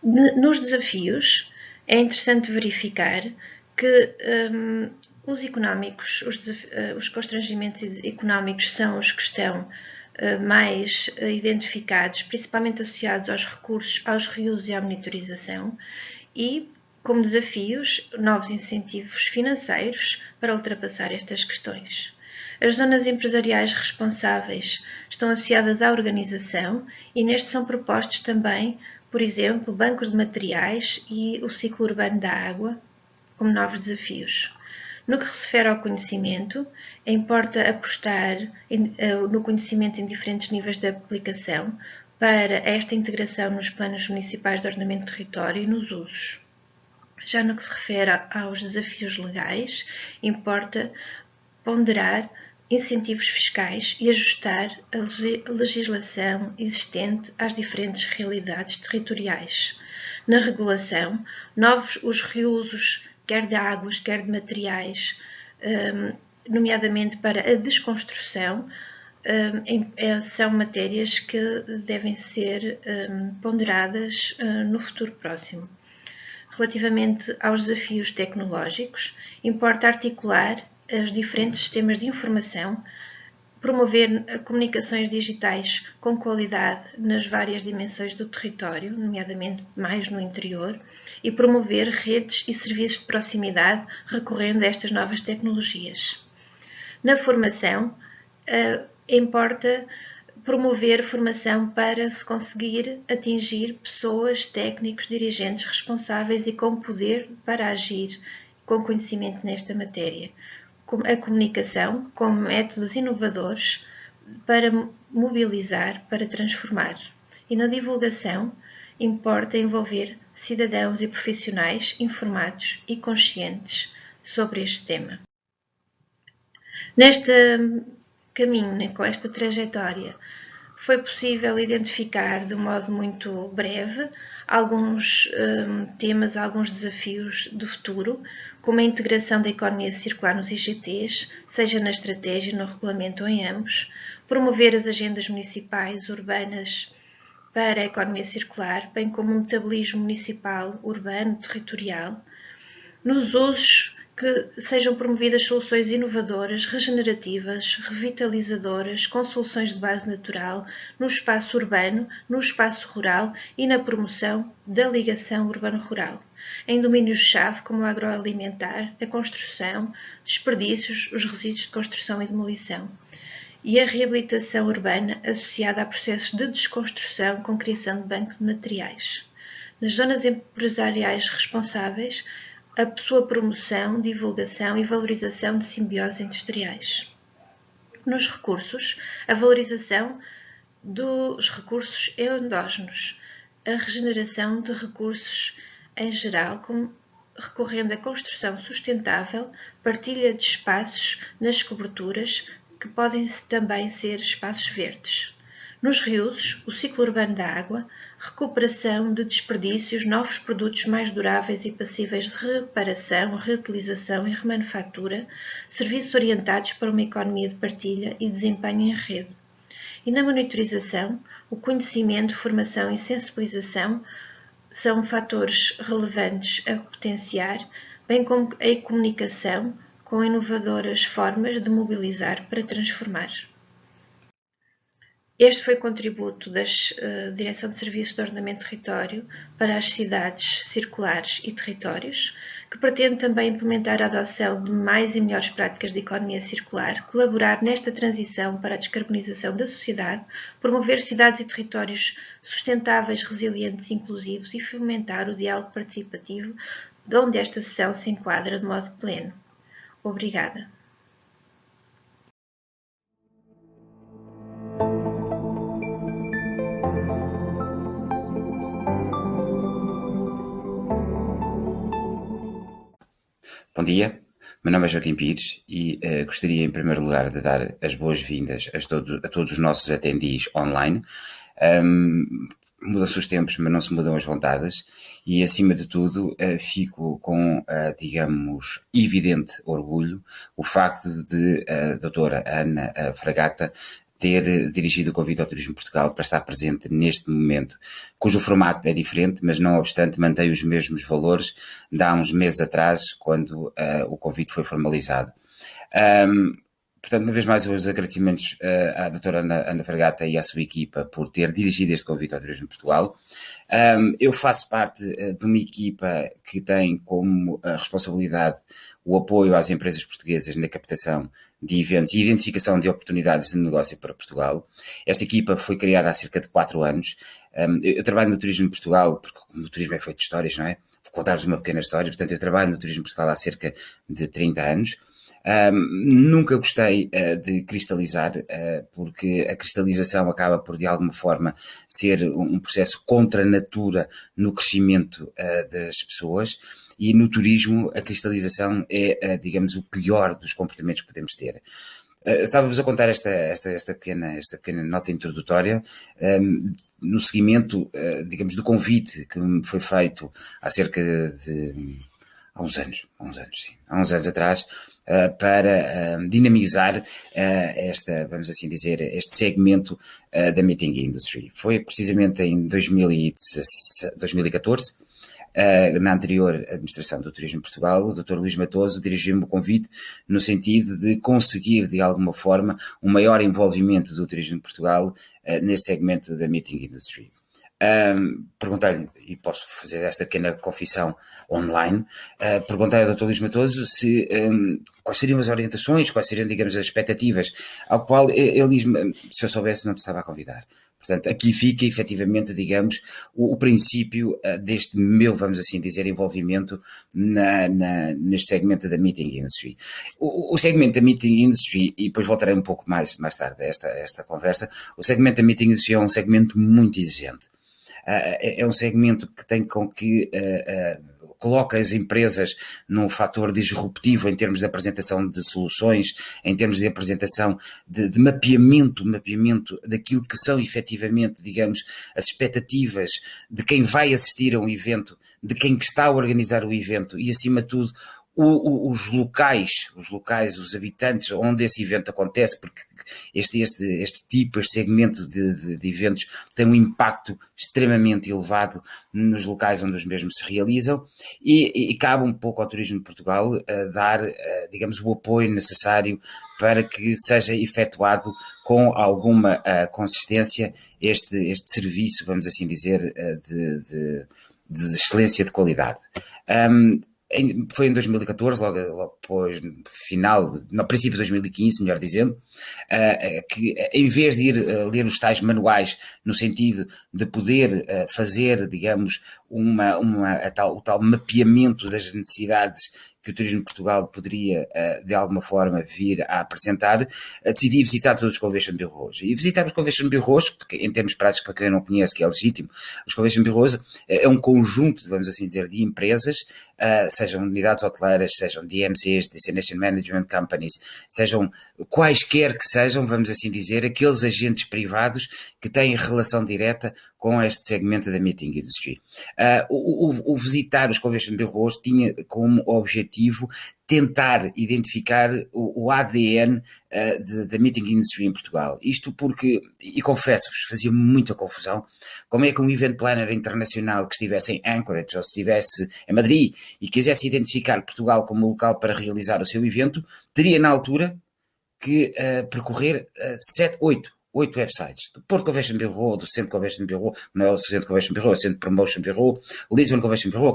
Nos desafios, é interessante verificar que os constrangimentos económicos são os que estão mais identificados, principalmente associados aos recursos, aos reusos e à monitorização, e, como desafios, novos incentivos financeiros para ultrapassar estas questões. As zonas empresariais responsáveis estão associadas à organização e nestes são propostos também, por exemplo, bancos de materiais e o ciclo urbano da água como novos desafios. No que se refere ao conhecimento, importa apostar no conhecimento em diferentes níveis de aplicação para esta integração nos planos municipais de ordenamento de território e nos usos. Já no que se refere aos desafios legais, importa ponderar incentivos fiscais e ajustar a legislação existente às diferentes realidades territoriais. Na regulação, os reusos, quer de águas, quer de materiais, nomeadamente para a desconstrução, são matérias que devem ser ponderadas no futuro próximo. Relativamente aos desafios tecnológicos, importa articular os diferentes sistemas de informação, promover comunicações digitais com qualidade nas várias dimensões do território, nomeadamente mais no interior, e promover redes e serviços de proximidade recorrendo a estas novas tecnologias. Na formação, importa promover formação para se conseguir atingir pessoas, técnicos, dirigentes responsáveis e com poder para agir com conhecimento nesta matéria. A comunicação como métodos inovadores para mobilizar, para transformar. E na divulgação, importa envolver cidadãos e profissionais informados e conscientes sobre este tema. Neste caminho, com esta trajetória, foi possível identificar de um modo muito breve alguns temas, alguns desafios do futuro, como a integração da economia circular nos IGTs, seja na estratégia, no regulamento ou em ambos, promover as agendas municipais, urbanas para a economia circular, bem como o metabolismo municipal, urbano, territorial, nos usos que sejam promovidas soluções inovadoras, regenerativas, revitalizadoras, com soluções de base natural, no espaço urbano, no espaço rural e na promoção da ligação urbano-rural. Em domínios-chave como o agroalimentar, a construção, desperdícios, os resíduos de construção e demolição. E a reabilitação urbana associada a processos de desconstrução com criação de banco de materiais. Nas zonas empresariais responsáveis, a sua promoção, divulgação e valorização de simbioses industriais. Nos recursos, a valorização dos recursos endógenos, a regeneração de recursos em geral, recorrendo à construção sustentável, partilha de espaços nas coberturas, que podem também ser espaços verdes. Nos reusos, o ciclo urbano da água, recuperação de desperdícios, novos produtos mais duráveis e passíveis de reparação, reutilização e remanufatura, serviços orientados para uma economia de partilha e desempenho em rede. E na monitorização, o conhecimento, formação e sensibilização são fatores relevantes a potenciar, bem como a comunicação com inovadoras formas de mobilizar para transformar. Este foi o contributo da Direção de Serviços de Ordenamento de Território para as cidades circulares e territórios, que pretende também implementar a adoção de mais e melhores práticas de economia circular, colaborar nesta transição para a descarbonização da sociedade, promover cidades e territórios sustentáveis, resilientes e inclusivos e fomentar o diálogo participativo, de onde esta sessão se enquadra de modo pleno. Obrigada. Bom dia, meu nome é Joaquim Pires e gostaria em primeiro lugar de dar as boas-vindas a todos os nossos attendees online. Mudam-se os tempos, mas não se mudam as vontades e acima de tudo fico com, digamos, evidente orgulho o facto de a doutora Ana Fragata ter dirigido o convite ao Turismo Portugal para estar presente neste momento, cujo formato é diferente, mas não obstante mantém os mesmos valores de há uns meses atrás, quando o convite foi formalizado. Portanto, uma vez mais, os agradecimentos à doutora Ana Fragata e à sua equipa por ter dirigido este convite ao Turismo Portugal. Eu faço parte de uma equipa que tem como responsabilidade o apoio às empresas portuguesas na captação de eventos e identificação de oportunidades de negócio para Portugal. Esta equipa foi criada há cerca de 4 anos. Eu trabalho no Turismo de Portugal, porque o turismo é feito de histórias, não é? Vou contar-vos uma pequena história. Portanto, eu trabalho no Turismo de Portugal há cerca de 30 anos. Nunca gostei de cristalizar, porque a cristalização acaba por, de alguma forma, ser um processo contra a natura no crescimento das pessoas. E no turismo, a cristalização é, digamos, o pior dos comportamentos que podemos ter. Estava-vos a contar esta pequena nota introdutória no seguimento, digamos, do convite que me foi feito há cerca de há uns anos atrás, para dinamizar vamos assim dizer, este segmento da meeting industry. Foi precisamente em 2014, na anterior administração do Turismo Portugal, o Dr. Luís Matoso dirigiu-me o convite no sentido de conseguir, de alguma forma, um maior envolvimento do Turismo Portugal neste segmento da meeting industry. Perguntei-lhe, e posso fazer esta pequena confissão online, perguntei ao Dr. Luís Matoso quais seriam as orientações, quais seriam, digamos, as expectativas, ao qual ele diz-me, se eu soubesse não te estava a convidar. Portanto, aqui fica efetivamente, digamos, o princípio deste meu, vamos assim dizer, envolvimento neste segmento da Meeting Industry. O segmento da Meeting Industry, e depois voltarei um pouco mais tarde a esta conversa, o segmento da Meeting Industry é um segmento muito exigente. É um segmento que tem com que coloca as empresas num fator disruptivo em termos de apresentação de soluções, em termos de apresentação de mapeamento daquilo que são efetivamente, digamos, as expectativas de quem vai assistir a um evento, de quem está a organizar o evento e, acima de tudo, os locais, os habitantes onde esse evento acontece, porque este segmento de eventos tem um impacto extremamente elevado nos locais onde os mesmos se realizam e cabe um pouco ao Turismo de Portugal dar, digamos, o apoio necessário para que seja efetuado com alguma consistência este serviço, vamos assim dizer, de excelência de qualidade. Foi em 2014, logo depois, no princípio de 2015, melhor dizendo, que em vez de ir ler os tais manuais no sentido de poder fazer, digamos, o tal mapeamento das necessidades que o Turismo de Portugal poderia, de alguma forma, vir a apresentar, decidi visitar todos os Convention Bureaus. E visitar os Convention Bureaus, porque em termos práticos, para quem não conhece, que é legítimo, os Convention Bureaus é um conjunto, vamos assim dizer, de empresas, sejam unidades hoteleiras, sejam DMCs, Destination Management Companies, sejam quaisquer que sejam, vamos assim dizer, aqueles agentes privados que têm relação direta com este segmento da meeting industry. O visitar os Convention Bureaus tinha como objetivo tentar identificar o ADN da meeting industry em Portugal. Isto porque, e confesso-vos, fazia muita confusão, como é que um event planner internacional que estivesse em Anchorage ou estivesse em Madrid e quisesse identificar Portugal como local para realizar o seu evento, teria na altura que percorrer 8 websites, do Porto Convention Bureau, do Centro Convention Bureau, não é o Centro Convention Bureau, é o Centro Promotion Bureau, Lisbon Convention Bureau,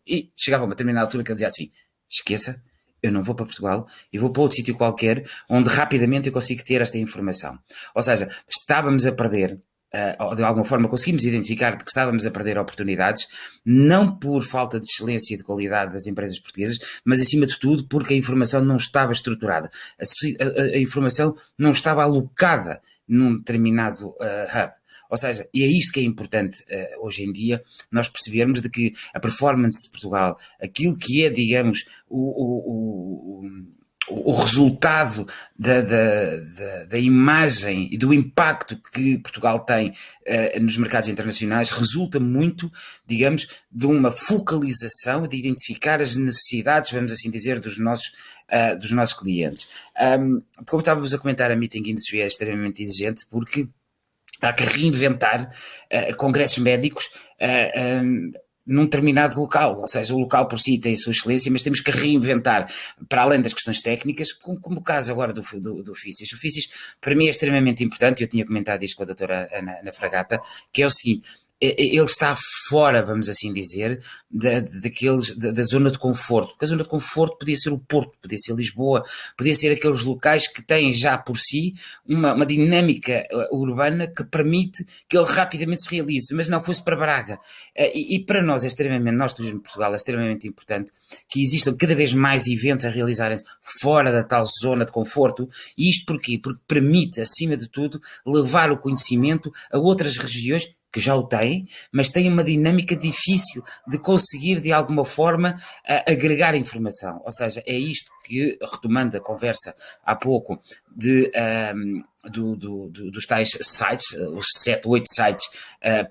e chegava a uma determinada altura que ele dizia assim, esqueça, eu não vou para Portugal, eu vou para outro sítio qualquer, onde rapidamente eu consigo ter esta informação. Ou seja, estávamos a perder, ou de alguma forma conseguimos identificar que estávamos a perder oportunidades, não por falta de excelência e de qualidade das empresas portuguesas, mas acima de tudo porque a informação não estava estruturada, a informação não estava alocada num determinado hub. Ou seja, e é isto que é importante hoje em dia, nós percebermos de que a performance de Portugal, aquilo que é, digamos, o resultado da imagem e do impacto que Portugal tem nos mercados internacionais resulta muito, digamos, de uma focalização, de identificar as necessidades, vamos assim dizer, dos nossos clientes. Como estávamos a comentar, a meeting industry é extremamente exigente porque há que reinventar congressos médicos num determinado local, ou seja, o local por si tem a sua excelência, mas temos que reinventar, para além das questões técnicas, como o caso agora do FICIS. O FICIS, para mim, é extremamente importante, eu tinha comentado isto com a doutora Ana Fragata, que é o seguinte, ele está fora, vamos assim dizer, da zona de conforto, porque a zona de conforto podia ser o Porto, podia ser Lisboa, podia ser aqueles locais que têm já por si uma dinâmica urbana que permite que ele rapidamente se realize, mas não fosse para Braga. E para nós, nós Turismo de Portugal, é extremamente importante que existam cada vez mais eventos a realizarem-se fora da tal zona de conforto, e isto porquê? Porque permite, acima de tudo, levar o conhecimento a outras regiões que já o têm, mas têm uma dinâmica difícil de conseguir, de alguma forma, agregar informação. Ou seja, é isto que, retomando a conversa há pouco, dos tais sites, os 7, 8 sites,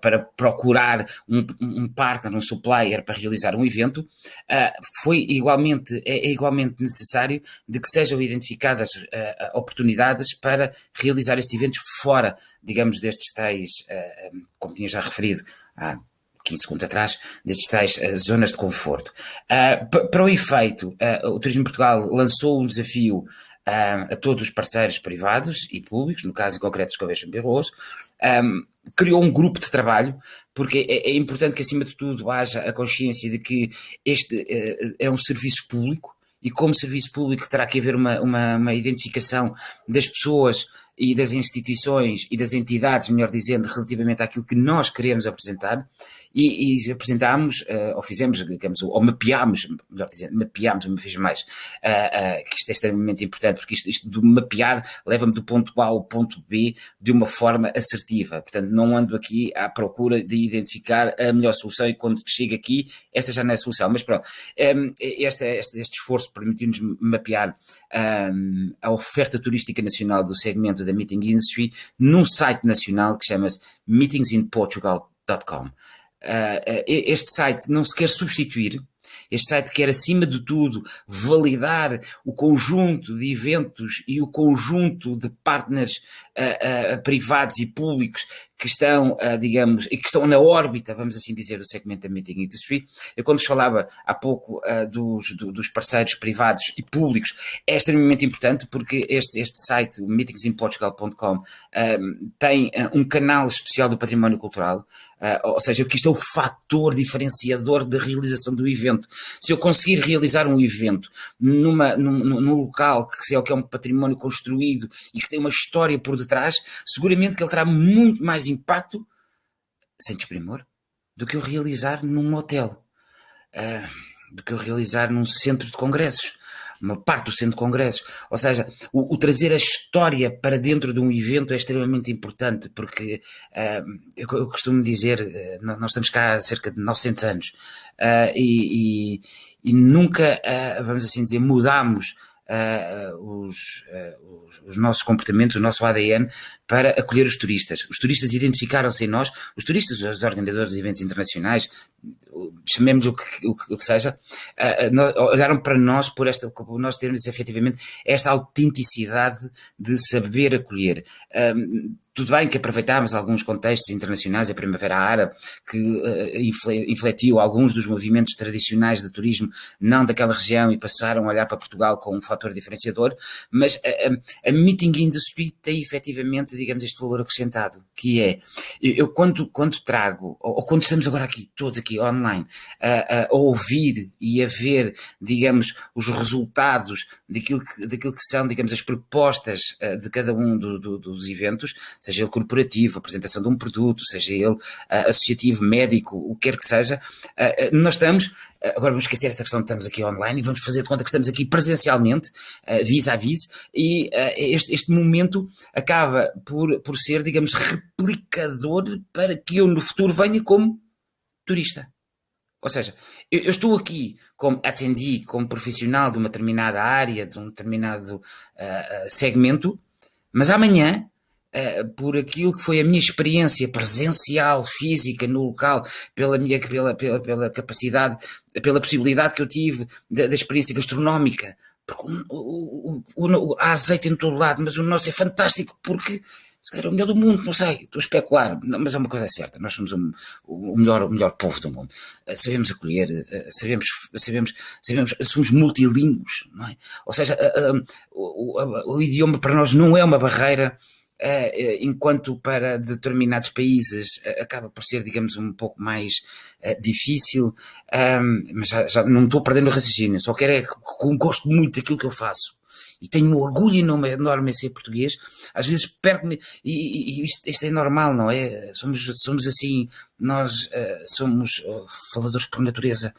para procurar um partner, um supplier para realizar um evento, é igualmente necessário de que sejam identificadas oportunidades para realizar estes eventos fora, digamos, destes tais, como tinha já referido há 15 segundos atrás, destes tais zonas de conforto. Para o efeito, o Turismo de Portugal lançou um desafio a todos os parceiros privados e públicos, no caso em concreto os Convention Bureaus, criou um grupo de trabalho, porque é importante que acima de tudo haja a consciência de que este é um serviço público, e como serviço público terá que haver uma identificação das pessoas e das instituições e das entidades, melhor dizendo, relativamente àquilo que nós queremos apresentar, e apresentámos, ou fizemos, digamos, ou mapeámos, melhor dizendo, uma vez mais, que isto é extremamente importante, porque isto do mapear leva-me do ponto A ao ponto B de uma forma assertiva. Portanto, não ando aqui à procura de identificar a melhor solução e quando chego aqui, essa já não é a solução. Mas pronto, este esforço permitiu-nos mapear a oferta turística nacional do segmento da Meeting Industry num site nacional que chama-se meetingsinportugal.com. Este site não se quer substituir, este site quer acima de tudo validar o conjunto de eventos e o conjunto de partners privados e públicos que estão, digamos, e que estão na órbita, vamos assim dizer, do segmento da Meeting Industry. Eu quando vos falava há pouco dos parceiros privados e públicos, é extremamente importante porque este site, meetingsinportugal.com, tem um canal especial do património cultural, ou seja, que isto é o fator diferenciador da realização do evento. Se eu conseguir realizar um evento num local que é um património construído e que tem uma história por detrás, seguramente que ele terá muito mais impacto, sem desprimor, do que eu realizar num hotel. do que eu realizar num centro de congressos, uma parte do centro de congressos. Ou seja, o trazer a história para dentro de um evento é extremamente importante, porque eu costumo dizer, nós estamos cá há cerca de 900 anos e nunca, vamos assim dizer, mudámos os nossos comportamentos, o nosso ADN para acolher os turistas. Os turistas identificaram-se em nós, os turistas, os organizadores de eventos internacionais, chamemos o que seja, olharam para nós por nós termos efetivamente esta autenticidade de saber acolher. Tudo bem que aproveitámos alguns contextos internacionais, a Primavera Árabe, que infletiu alguns dos movimentos tradicionais de turismo, não daquela região, e passaram a olhar para Portugal com um fator diferenciador, mas a meeting industry tem efetivamente, digamos, este valor acrescentado, que é, eu quando trago, ou quando estamos agora aqui, todos aqui online, a ouvir e a ver, digamos, os resultados daquilo que são, digamos, as propostas de cada um dos eventos, seja ele corporativo, apresentação de um produto, seja ele associativo, médico, o que quer que seja, nós estamos, agora vamos esquecer esta questão de estamos aqui online e vamos fazer de conta que estamos aqui presencialmente, vis-à-vis, e este momento acaba por ser, digamos, replicador para que eu no futuro venha como turista. Ou seja, eu estou aqui como attendee, como profissional de uma determinada área, de um determinado segmento, mas amanhã, por aquilo que foi a minha experiência presencial, física, no local, pela capacidade, pela possibilidade que eu tive da experiência gastronómica, porque há azeite em todo lado, mas o nosso é fantástico porque se calhar é o melhor do mundo, não sei, estou a especular, mas é uma coisa certa, nós somos o melhor povo do mundo, sabemos acolher, sabemos, somos multilingües, não é? Ou seja, o idioma para nós não é uma barreira, enquanto para determinados países acaba por ser, digamos, um pouco mais difícil, mas já não estou perdendo o raciocínio, só quero gosto muito daquilo que eu faço. E tenho um orgulho enorme em ser português. Às vezes perco-me, e isto é normal, não é? Somos assim, nós somos faladores por natureza.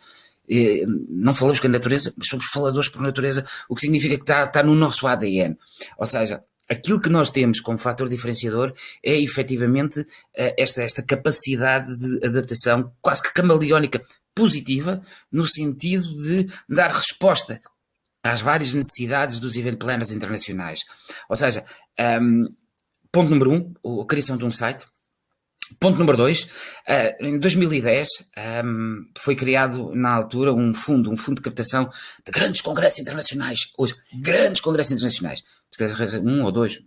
Não falamos com a natureza, mas somos faladores por natureza, o que significa que está no nosso ADN. Ou seja, aquilo que nós temos como fator diferenciador é efetivamente esta capacidade de adaptação quase que camaleónica positiva, no sentido de dar resposta às várias necessidades dos event planners internacionais. Ou seja, ponto número 1, a criação de um site. Ponto número 2, em 2010 foi criado na altura um fundo de captação de grandes congressos internacionais. Hoje, grandes congressos internacionais. Um ou dois,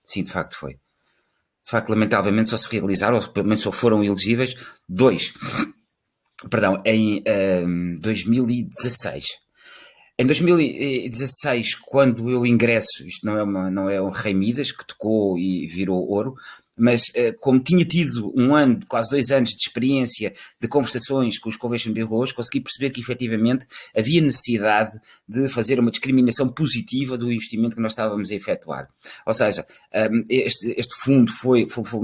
sim, de facto foi. De facto, lamentavelmente, só se realizaram, ou pelo menos só foram elegíveis, 2. Perdão, em 2016. Em 2016, quando eu ingresso, isto não é um Rei Midas que tocou e virou ouro, mas como tinha tido um ano, quase 2 anos de experiência de conversações com os Convention Bureaus, consegui perceber que efetivamente havia necessidade de fazer uma discriminação positiva do investimento que nós estávamos a efetuar. Ou seja, este fundo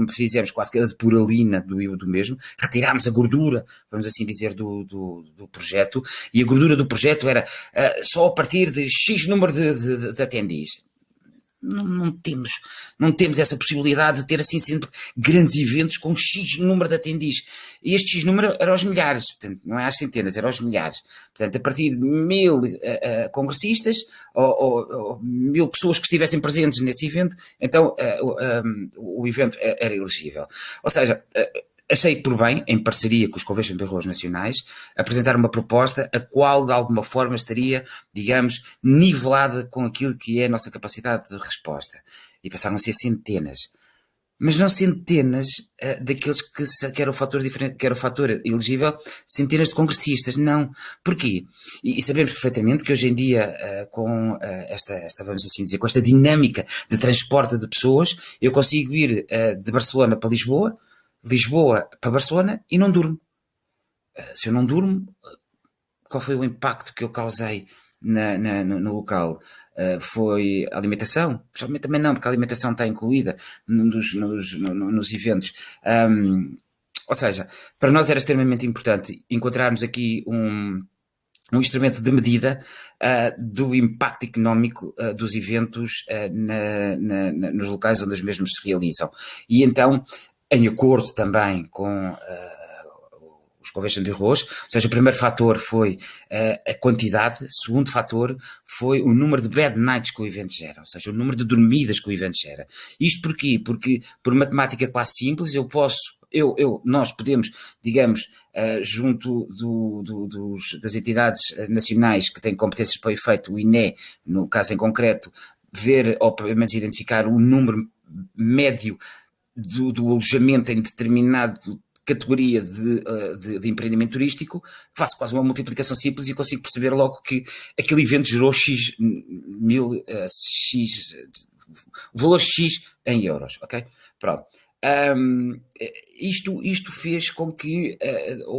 fizemos quase que a depuralina do mesmo, retirámos a gordura, vamos assim dizer, do projeto, e a gordura do projeto era só a partir de X número de attendees. Não temos essa possibilidade de ter assim sempre grandes eventos com X número de attendees. E este X número era aos milhares, portanto, não é às centenas, era aos milhares. Portanto, a partir de 1000 congressistas ou 1000 pessoas que estivessem presentes nesse evento, então o evento era elegível. Ou seja, achei por bem, em parceria com os Convention Bureaus nacionais, apresentar uma proposta a qual de alguma forma estaria, digamos, nivelada com aquilo que é a nossa capacidade de resposta. E passaram a ser centenas. Mas não centenas daqueles que era o fator diferente, que era o fator elegível, centenas de congressistas, não. Porquê? E sabemos perfeitamente que hoje em dia, com esta, vamos assim dizer, com esta dinâmica de transporte de pessoas, eu consigo ir de Barcelona para Lisboa para Barcelona e não durmo. Se eu não durmo, qual foi o impacto que eu causei no local? Foi a alimentação? Principalmente também não, porque a alimentação está incluída nos eventos. Ou seja, para nós era extremamente importante encontrarmos aqui um instrumento de medida do impacto económico dos eventos nos locais onde os mesmos se realizam. E então, em acordo também com os Convention Bureaus, ou seja, o primeiro fator foi a quantidade, o segundo fator foi o número de bad nights que o evento gera, ou seja, o número de dormidas que o evento gera. Isto porquê? Porque, por matemática quase simples, nós podemos, digamos, junto das entidades nacionais que têm competências para o efeito, o INE, no caso em concreto, ver, ou pelo menos identificar o número médio do alojamento em determinado categoria de empreendimento turístico, faço quase uma multiplicação simples e consigo perceber logo que aquele evento gerou valor X em euros, ok? Pronto. Isto fez com que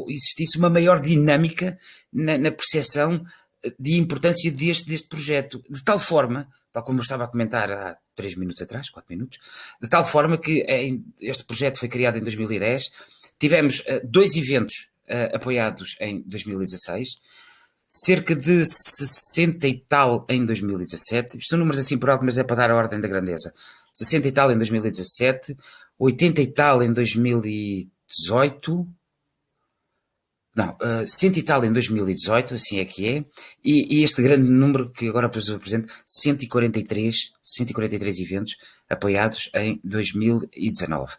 existisse uma maior dinâmica na percepção de importância deste projeto, de tal forma, tal como eu estava a comentar há 3 minutos atrás, 4 minutos, de tal forma que este projeto foi criado em 2010, tivemos 2 eventos apoiados em 2016, cerca de 60 e tal em 2017, isto são números assim por alto, mas é para dar a ordem da grandeza, 60 e tal em 2017, 80 e tal em 2018, não, 100 e tal em 2018, assim é que é, e este grande número que agora apresento, 143 eventos apoiados em 2019.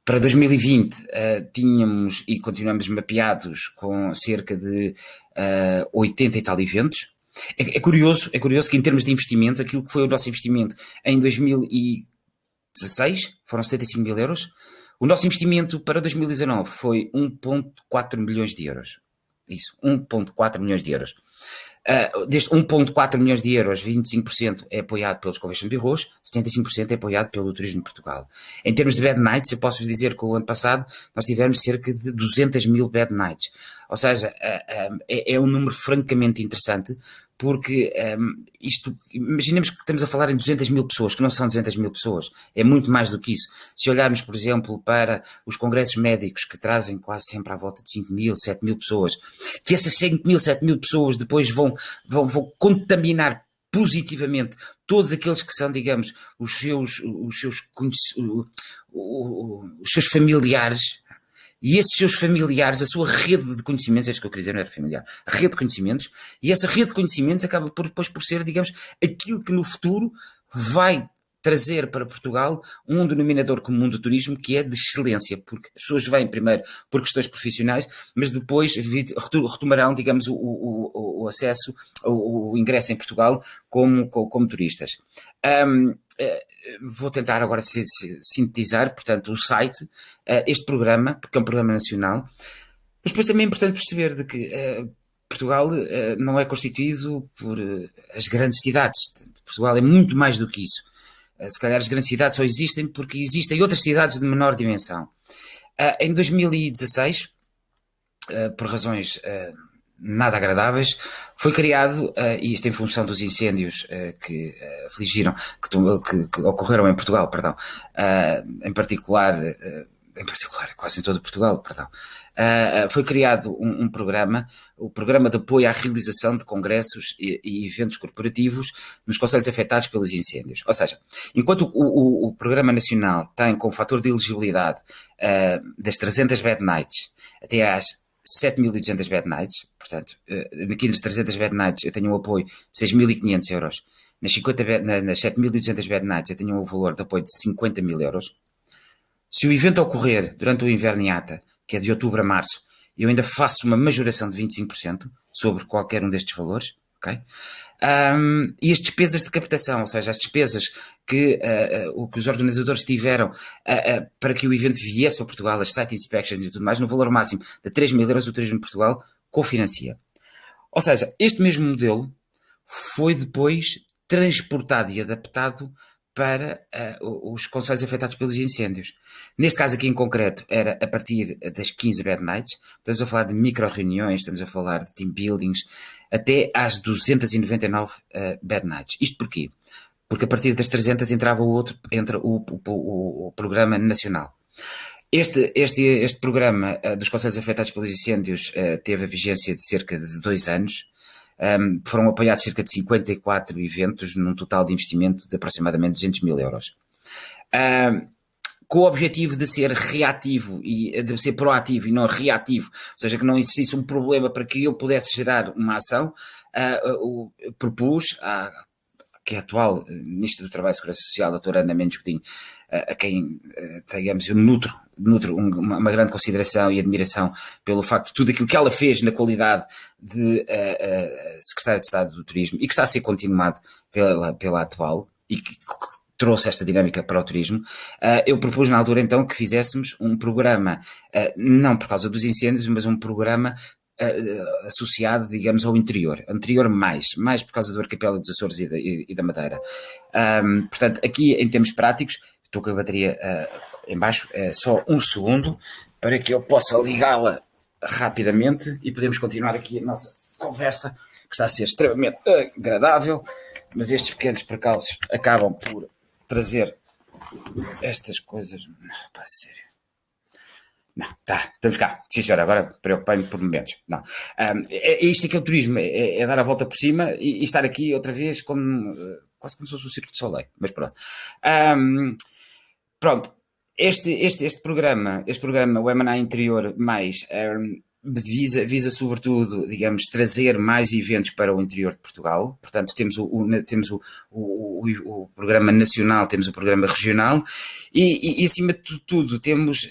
Para 2020 tínhamos e continuamos mapeados com cerca de 80 e tal eventos. É curioso que em termos de investimento, aquilo que foi o nosso investimento em 2016 foram 75 mil euros. O nosso investimento para 2019 foi 1,4 milhões de euros. Isso, 1,4 milhões de euros. Deste 1,4 milhões de euros, 25% é apoiado pelos Convention Bureaus, 75% é apoiado pelo Turismo de Portugal. Em termos de bad nights, eu posso vos dizer que o ano passado nós tivemos cerca de 200 mil bad nights. Ou seja, é um número francamente interessante, porque imaginemos que estamos a falar em 200 mil pessoas, que não são 200 mil pessoas, é muito mais do que isso. Se olharmos, por exemplo, para os congressos médicos, que trazem quase sempre à volta de 5 mil, 7 mil pessoas, que essas 5 mil, 7 mil pessoas depois vão contaminar positivamente todos aqueles que são, digamos, os seus familiares. E esses seus familiares, a sua rede de conhecimentos, é isso que eu queria dizer, não era familiar, a rede de conhecimentos, e essa rede de conhecimentos acaba depois por ser, digamos, aquilo que no futuro vai trazer para Portugal um denominador comum do turismo que é de excelência, porque as pessoas vêm primeiro por questões profissionais, mas depois retomarão, digamos, o acesso, o ingresso em Portugal como turistas. Vou tentar agora sintetizar, portanto, o site, este programa, porque é um programa nacional, mas depois também é importante perceber de que Portugal não é constituído por as grandes cidades. Portugal é muito mais do que isso. Se calhar as grandes cidades só existem porque existem outras cidades de menor dimensão. Em 2016, por razões nada agradáveis, foi criado, e isto em função dos incêndios que afligiram, que ocorreram em Portugal, perdão, em particular, quase em todo Portugal, perdão, foi criado um programa, o Programa de Apoio à Realização de Congressos e Eventos Corporativos nos concelhos afetados pelos incêndios. Ou seja, enquanto o Programa Nacional tem como fator de elegibilidade das 300 bad nights até às 7.200 bad nights, portanto, aqui nas 300 bad nights eu tenho um apoio de 6.500 euros, nas 7.200 bad nights eu tenho um valor de apoio de 50 mil euros. Se o evento ocorrer durante o inverno IATA, que é de outubro a março, eu ainda faço uma majoração de 25% sobre qualquer um destes valores, ok? E as despesas de captação, ou seja, as despesas que os organizadores tiveram para que o evento viesse para Portugal, as site inspections e tudo mais, no valor máximo de 3 mil euros, o Turismo de Portugal cofinancia. Ou seja, este mesmo modelo foi depois transportado e adaptado para os concelhos afetados pelos incêndios. Neste caso aqui em concreto, era a partir das 15 bad nights, estamos a falar de micro-reuniões, estamos a falar de team buildings, até às 299 bad nights. Isto porquê? Porque a partir das 300 entra o programa nacional. Este programa dos Conselhos Afetados pelos Incêndios teve a vigência de cerca de 2 anos. Foram apoiados cerca de 54 eventos, num total de investimento de aproximadamente 200 mil euros. Com o objetivo de ser reativo e de ser proativo e não reativo, ou seja, que não existisse um problema para que eu pudesse gerar uma ação, propus que a atual Ministra do Trabalho e Segurança Social, a doutora Ana Mendes Godinho, a quem, digamos, eu nutro uma grande consideração e admiração pelo facto de tudo aquilo que ela fez na qualidade de Secretária de Estado do Turismo e que está a ser continuado pela atual e que trouxe esta dinâmica para o turismo. Eu propus na altura então que fizéssemos um programa, não por causa dos incêndios, mas um programa associado, digamos, ao interior mais por causa do arquipélago dos Açores e da Madeira. Portanto, aqui em termos práticos, estou com a bateria em baixo, só um segundo para que eu possa ligá-la rapidamente e podemos continuar aqui a nossa conversa, que está a ser extremamente agradável, mas estes pequenos percalços acabam por trazer estas coisas. Não, pá, sério. Não, tá, estamos cá. Sim, senhora, agora preocupei-me por momentos. Não. É isto que é o turismo, é dar a volta por cima e estar aqui outra vez como, quase como se fosse o Circo de Soleil, mas pronto. Pronto, este programa, o M&A Interior Mais, visa sobretudo, digamos, trazer mais eventos para o interior de Portugal. Portanto, temos o programa nacional, temos o programa regional e acima de tudo temos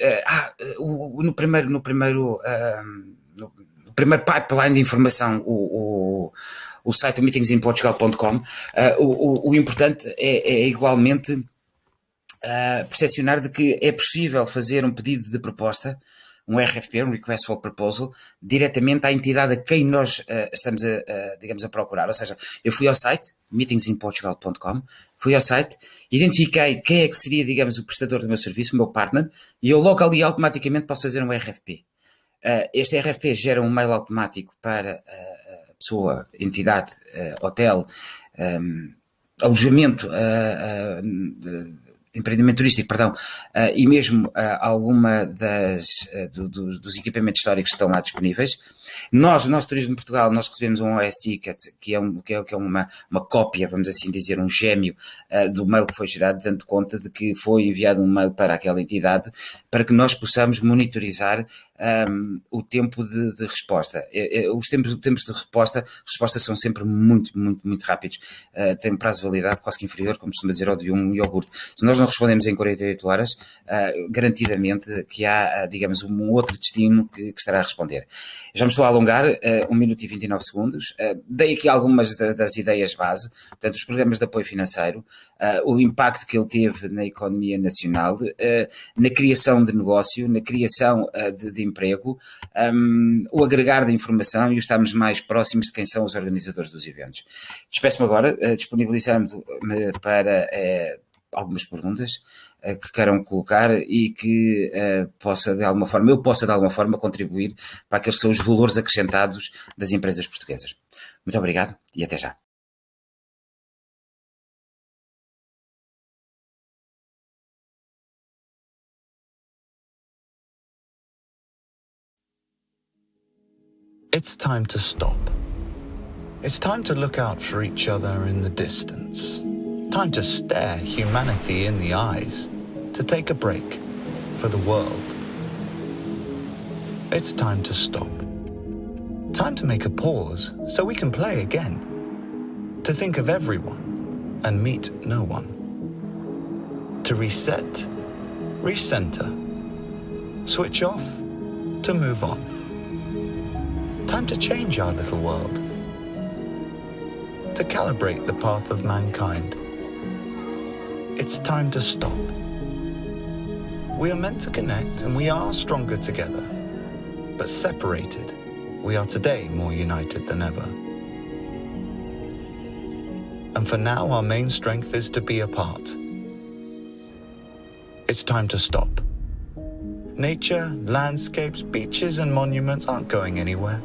no primeiro pipeline de informação o site meetingsinportugal.com. O importante é igualmente percepcionar de que é possível fazer um pedido de proposta, um RFP, um Request for Proposal, diretamente à entidade a quem nós estamos a procurar. Ou seja, eu fui ao site, meetingsinportugal.com, fui ao site, identifiquei quem é que seria, digamos, o prestador do meu serviço, o meu partner, e eu logo ali automaticamente posso fazer um RFP. Este RFP gera um mail automático para a pessoa, entidade, hotel, alojamento, empreendimento turístico, perdão, e mesmo alguma dos equipamentos históricos que estão lá disponíveis. Nós Turismo de Portugal, nós recebemos um OS Ticket, que é uma cópia, vamos assim dizer, um gêmeo do mail que foi gerado, dando conta de que foi enviado um mail para aquela entidade para que nós possamos monitorizar o tempo de resposta. Os tempos de resposta são sempre muito, muito, muito rápidos. Tem um prazo de validade quase que inferior, como costuma dizer, ao de um iogurte. Se nós não respondemos em 48 horas, garantidamente que há, digamos, um outro destino que estará a responder. Já me estou a alongar, 1 minuto e 29 segundos. Dei aqui algumas das ideias base, portanto, os programas de apoio financeiro, o impacto que ele teve na economia nacional, na criação de negócio, na criação de emprego, o agregar de informação e o estarmos mais próximos de quem são os organizadores dos eventos. Despeço-me agora, disponibilizando-me para algumas perguntas que queiram colocar e que eu possa de alguma forma contribuir para aqueles que são os valores acrescentados das empresas portuguesas. Muito obrigado e até já. It's time to stop. It's time to look out for each other in the distance. Time to stare humanity in the eyes. To take a break for the world. It's time to stop. Time to make a pause so we can play again. To think of everyone and meet no one. To reset, recenter, switch off, to move on. Time to change our little world. To calibrate the path of mankind. It's time to stop. We are meant to connect and we are stronger together. But separated, we are today more united than ever. And for now, our main strength is to be apart. It's time to stop. Nature, landscapes, beaches and monuments aren't going anywhere.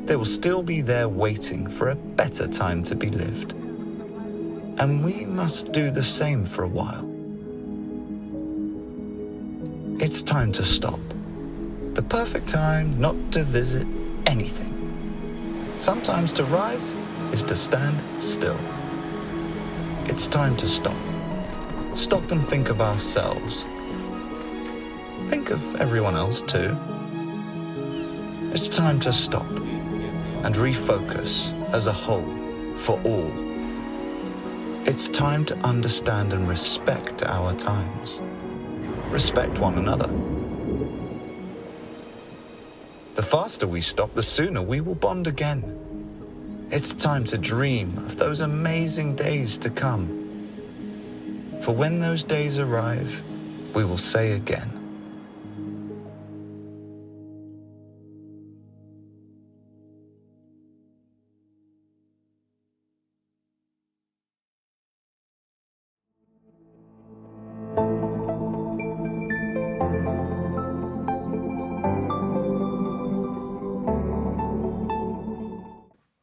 They will still be there waiting for a better time to be lived. And we must do the same for a while. It's time to stop. The perfect time not to visit anything. Sometimes to rise is to stand still. It's time to stop. Stop and think of ourselves. Think of everyone else too. It's time to stop and refocus as a whole for all. It's time to understand and respect our times. Respect one another. The faster we stop, the sooner we will bond again. It's time to dream of those amazing days to come. For when those days arrive, we will say again.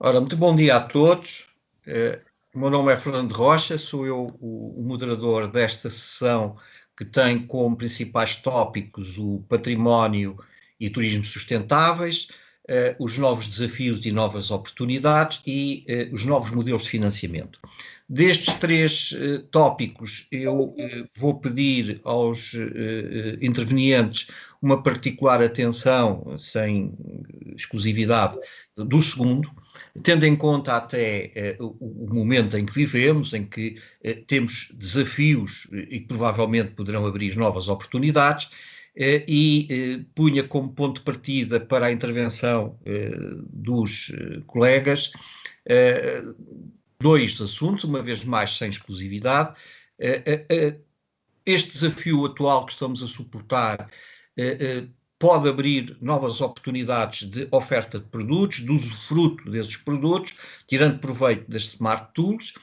Ora, muito bom dia a todos. O meu nome é Fernando Rocha, sou eu o moderador desta sessão que tem como principais tópicos o património e turismo sustentáveis, os novos desafios e novas oportunidades e os novos modelos de financiamento. Destes três tópicos, eu vou pedir aos intervenientes uma particular atenção, sem exclusividade, do segundo, tendo em conta até o momento em que vivemos, em que temos desafios e que provavelmente poderão abrir novas oportunidades, e punha como ponto de partida para a intervenção dos colegas dois assuntos, uma vez mais sem exclusividade. Este desafio atual que estamos a suportar pode abrir novas oportunidades de oferta de produtos, de usufruto desses produtos, tirando proveito das smart tools.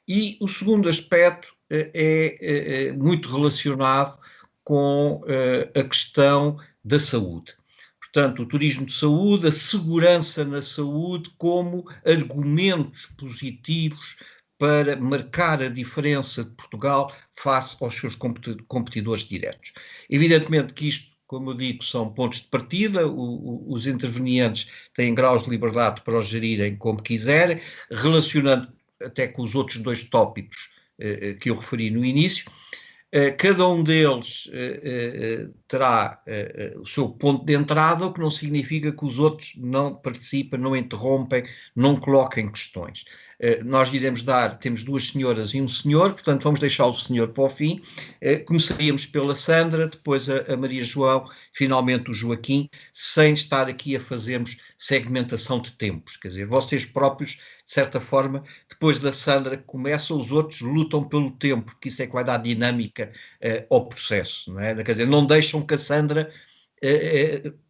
E o segundo aspecto é muito relacionado com a questão da saúde. Portanto, o turismo de saúde, a segurança na saúde como argumentos positivos para marcar a diferença de Portugal face aos seus competidores diretos. Evidentemente que isto, como eu digo, são pontos de partida, os intervenientes têm graus de liberdade para os gerirem como quiserem, relacionando até com os outros dois tópicos que eu referi no início. Cada um deles terá o seu ponto de entrada, o que não significa que os outros não participem, não interrompem, não coloquem questões. Nós iremos temos duas senhoras e um senhor, portanto vamos deixar o senhor para o fim. Começaríamos pela Sandra, depois a Maria João, finalmente o Joaquim, sem estar aqui a fazermos segmentação de tempos. Quer dizer, vocês próprios, de certa forma, depois da Sandra que começa, os outros lutam pelo tempo, porque isso é que vai dar dinâmica ao processo, não é? Quer dizer, não deixam que a Sandra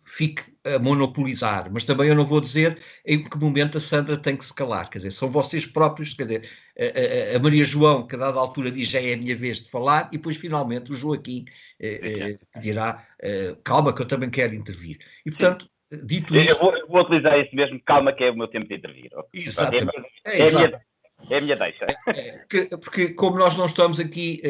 fique a monopolizar, mas também eu não vou dizer em que momento a Sandra tem que se calar, quer dizer, são vocês próprios, quer dizer, a Maria João, que a dada altura diz já é a minha vez de falar, e depois finalmente o Joaquim dirá calma que eu também quero intervir. E portanto, dito isto... Eu vou utilizar isso mesmo, calma que é o meu tempo de intervir. Exatamente. É a minha deixa. Porque como nós não estamos aqui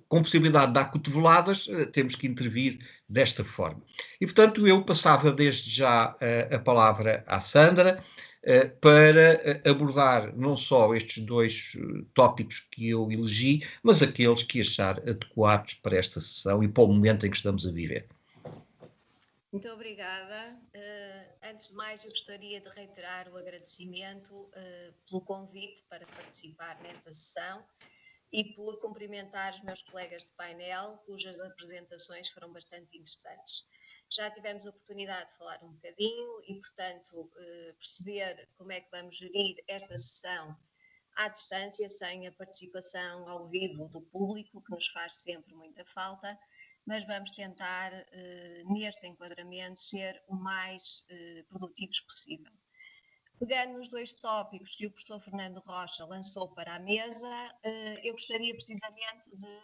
com possibilidade de dar cotoveladas, temos que intervir desta forma. E, portanto, eu passava desde já a palavra à Sandra para abordar não só estes dois tópicos que eu elegi, mas aqueles que achar adequados para esta sessão e para o momento em que estamos a viver. Muito obrigada. Antes de mais, eu gostaria de reiterar o agradecimento pelo convite para participar nesta sessão e por cumprimentar os meus colegas de painel, cujas apresentações foram bastante interessantes. Já tivemos a oportunidade de falar um bocadinho e, portanto, perceber como é que vamos gerir esta sessão à distância, sem a participação ao vivo do público, que nos faz sempre muita falta. Mas vamos tentar, neste enquadramento, ser o mais produtivos possível. Pegando nos dois tópicos que o professor Fernando Rocha lançou para a mesa, eu gostaria precisamente de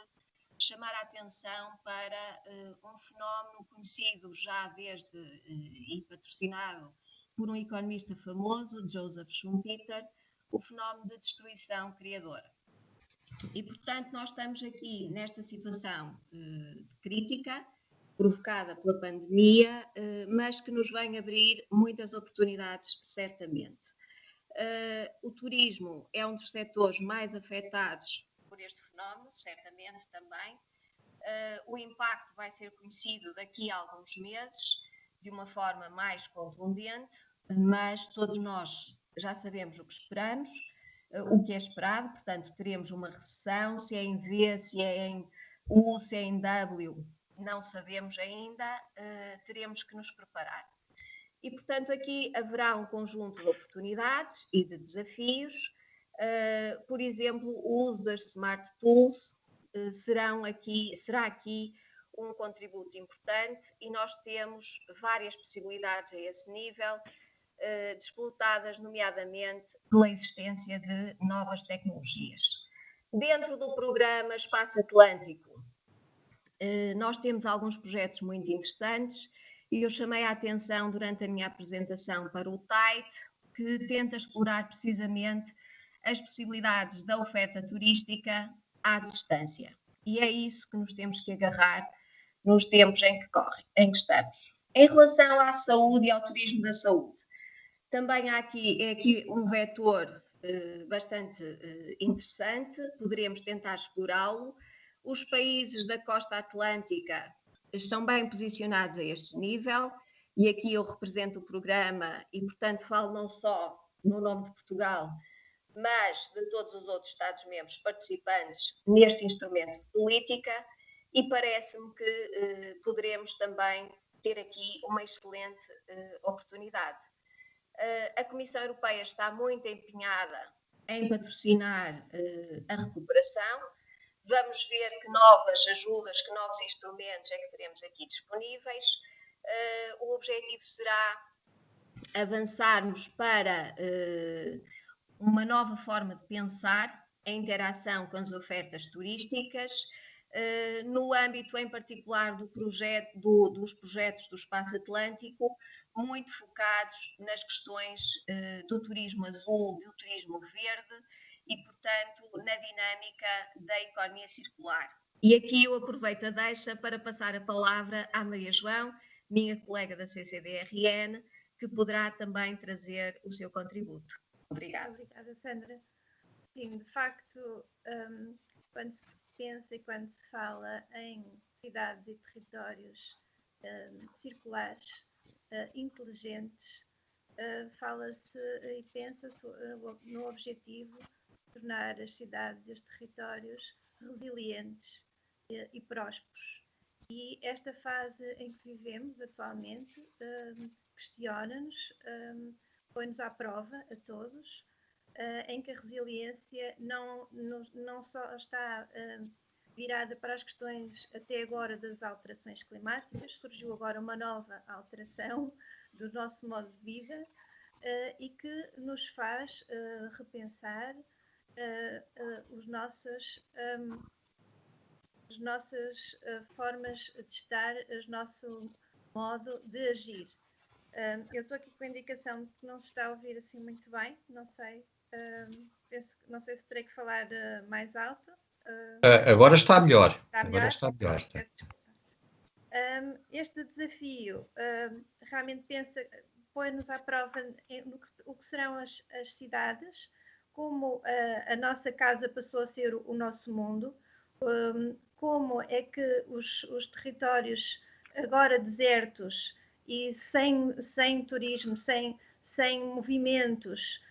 chamar a atenção para um fenómeno conhecido já desde e patrocinado por um economista famoso, Joseph Schumpeter, o fenómeno de destruição criadora. E, portanto, nós estamos aqui nesta situação de crítica provocada pela pandemia, mas que nos vem abrir muitas oportunidades, certamente. O turismo é um dos setores mais afetados por este fenómeno, certamente também. O impacto vai ser conhecido daqui a alguns meses, de uma forma mais contundente, mas todos nós já sabemos o que esperamos, o que é esperado, portanto, teremos uma recessão, se é em V, se é em U, se é em W, não sabemos ainda, teremos que nos preparar. E, portanto, aqui haverá um conjunto de oportunidades e de desafios. Por exemplo, o uso das Smart Tools será aqui um contributo importante e nós temos várias possibilidades a esse nível, disputadas nomeadamente pela existência de novas tecnologias. Dentro do programa Espaço Atlântico, nós temos alguns projetos muito interessantes e eu chamei a atenção durante a minha apresentação para o TIDE, que tenta explorar precisamente as possibilidades da oferta turística à distância. E é isso que nos temos que agarrar nos tempos em que estamos. Em relação à saúde e ao turismo da saúde, também há aqui um vetor bastante interessante, poderemos tentar explorá-lo. Os países da costa atlântica estão bem posicionados a este nível, e aqui eu represento o programa e, portanto, falo não só no nome de Portugal, mas de todos os outros Estados-membros participantes neste instrumento de política, e parece-me que poderemos também ter aqui uma excelente oportunidade. A Comissão Europeia está muito empenhada em patrocinar a recuperação. Vamos ver que novas ajudas, que novos instrumentos é que teremos aqui disponíveis. O objetivo será avançarmos para uma nova forma de pensar a interação com as ofertas turísticas, no âmbito em particular dos projetos do Espaço Atlântico, muito focados nas questões do turismo azul, do turismo verde e, portanto, na dinâmica da economia circular. E aqui eu aproveito a deixa para passar a palavra à Maria João, minha colega da CCDRN, que poderá também trazer o seu contributo. Obrigada. Obrigada, Sandra. Sim, de facto, quando se pensa e quando se fala em cidades e territórios circulares, inteligentes, fala-se e pensa-se no objetivo de tornar as cidades e os territórios resilientes e prósperos. E esta fase em que vivemos atualmente questiona-nos, põe-nos à prova a todos, em que a resiliência não só está virada para as questões até agora das alterações climáticas, surgiu agora uma nova alteração do nosso modo de vida e que nos faz repensar as nossas formas de estar, o nosso modo de agir. Eu estou aqui com a indicação de que não se está a ouvir assim muito bem, não sei, não sei se terei que falar mais alto. Agora está melhor. Está melhor? Agora está melhor. Peço desculpa. Este desafio realmente põe-nos à prova o que serão as cidades, como a nossa casa passou a ser o nosso mundo, como é que os territórios agora desertos e sem turismo, sem movimentos,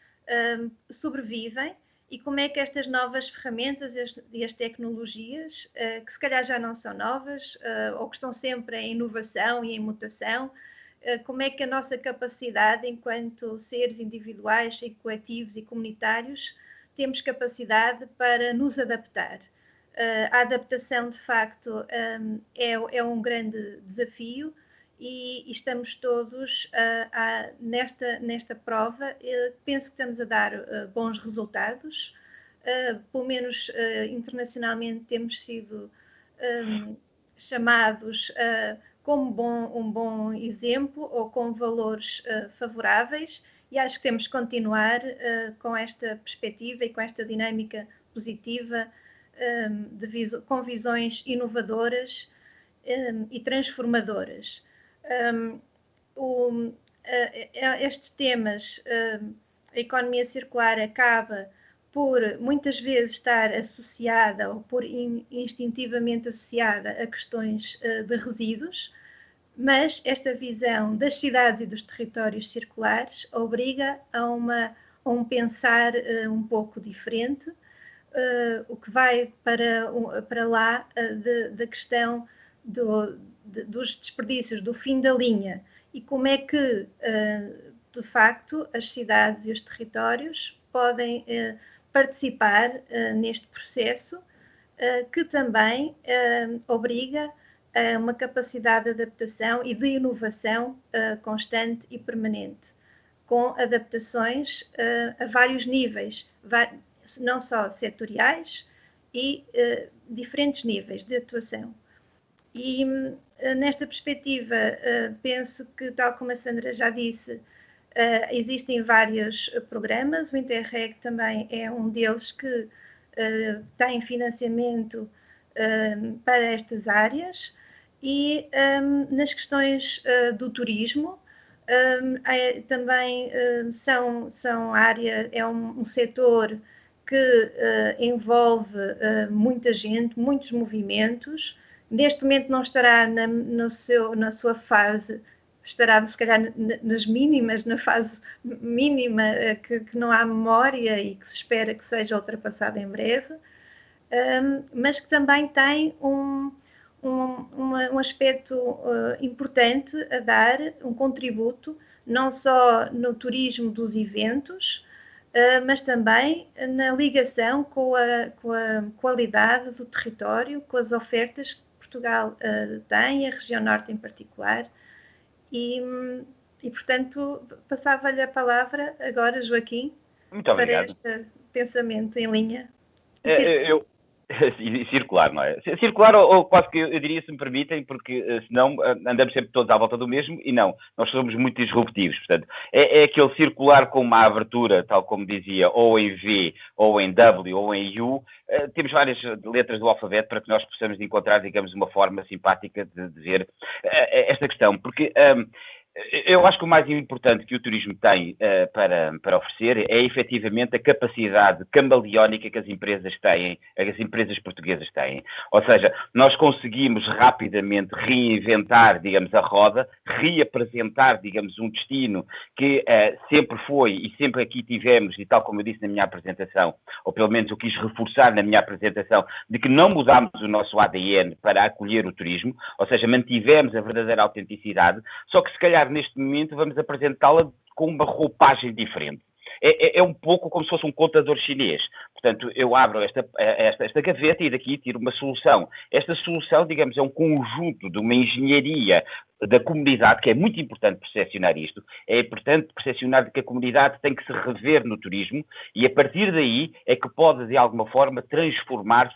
sobrevivem, e como é que estas novas ferramentas e as tecnologias, que se calhar já não são novas, ou que estão sempre em inovação e em mutação, como é que a nossa capacidade enquanto seres individuais e coletivos e comunitários temos capacidade para nos adaptar. A adaptação, de facto, é um grande desafio e estamos todos nesta prova. Penso que estamos a dar bons resultados, pelo menos internacionalmente temos sido chamados como um bom exemplo ou com valores favoráveis, e acho que temos que continuar com esta perspectiva e com esta dinâmica positiva, com visões inovadoras e transformadoras. Estes temas, a economia circular acaba por muitas vezes estar associada ou por instintivamente associada a questões de resíduos, mas esta visão das cidades e dos territórios circulares obriga a um pensar um pouco diferente, o que vai para lá da questão dos desperdícios, do fim da linha, e como é que, de facto, as cidades e os territórios podem participar neste processo, que também obriga a uma capacidade de adaptação e de inovação constante e permanente, com adaptações a vários níveis, não só setoriais, e diferentes níveis de atuação. E nesta perspectiva, penso que, tal como a Sandra já disse, existem vários programas, o Interreg também é um deles que tem financiamento para estas áreas, e nas questões do turismo, também é um setor que envolve muita gente, muitos movimentos. Neste momento não estará na sua fase, estará se calhar nas mínimas, na fase mínima, que não há memória e que se espera que seja ultrapassada em breve, mas que também tem um aspecto importante a dar, um contributo, não só no turismo dos eventos, mas também na ligação com a qualidade do território, com as ofertas que Portugal tem, a região norte em particular, e portanto, passava-lhe a palavra agora, Joaquim, para este pensamento em linha. Circular, não é? Circular ou quase que eu diria, se me permitem, porque senão andamos sempre todos à volta do mesmo, e não, nós somos muito disruptivos, portanto, é aquele circular com uma abertura, tal como dizia, ou em V, ou em W, ou em U, temos várias letras do alfabeto para que nós possamos encontrar, digamos, uma forma simpática de ver esta questão, porque eu acho que o mais importante que o turismo tem para oferecer é efetivamente a capacidade camaleónica que as empresas têm, as empresas portuguesas têm. Ou seja, nós conseguimos rapidamente reinventar, digamos, a roda, reapresentar, digamos, um destino que sempre foi e sempre aqui tivemos, e tal como eu disse na minha apresentação, ou pelo menos eu quis reforçar na minha apresentação, de que não mudámos o nosso ADN para acolher o turismo, ou seja, mantivemos a verdadeira autenticidade, só que se calhar neste momento vamos apresentá-la com uma roupagem diferente. É um pouco como se fosse um contador chinês. Portanto, eu abro esta gaveta e daqui tiro uma solução. Esta solução, digamos, é um conjunto de uma engenharia da comunidade, que é muito importante percepcionar isto. É importante percepcionar que a comunidade tem que se rever no turismo e a partir daí é que pode, de alguma forma, transformar-se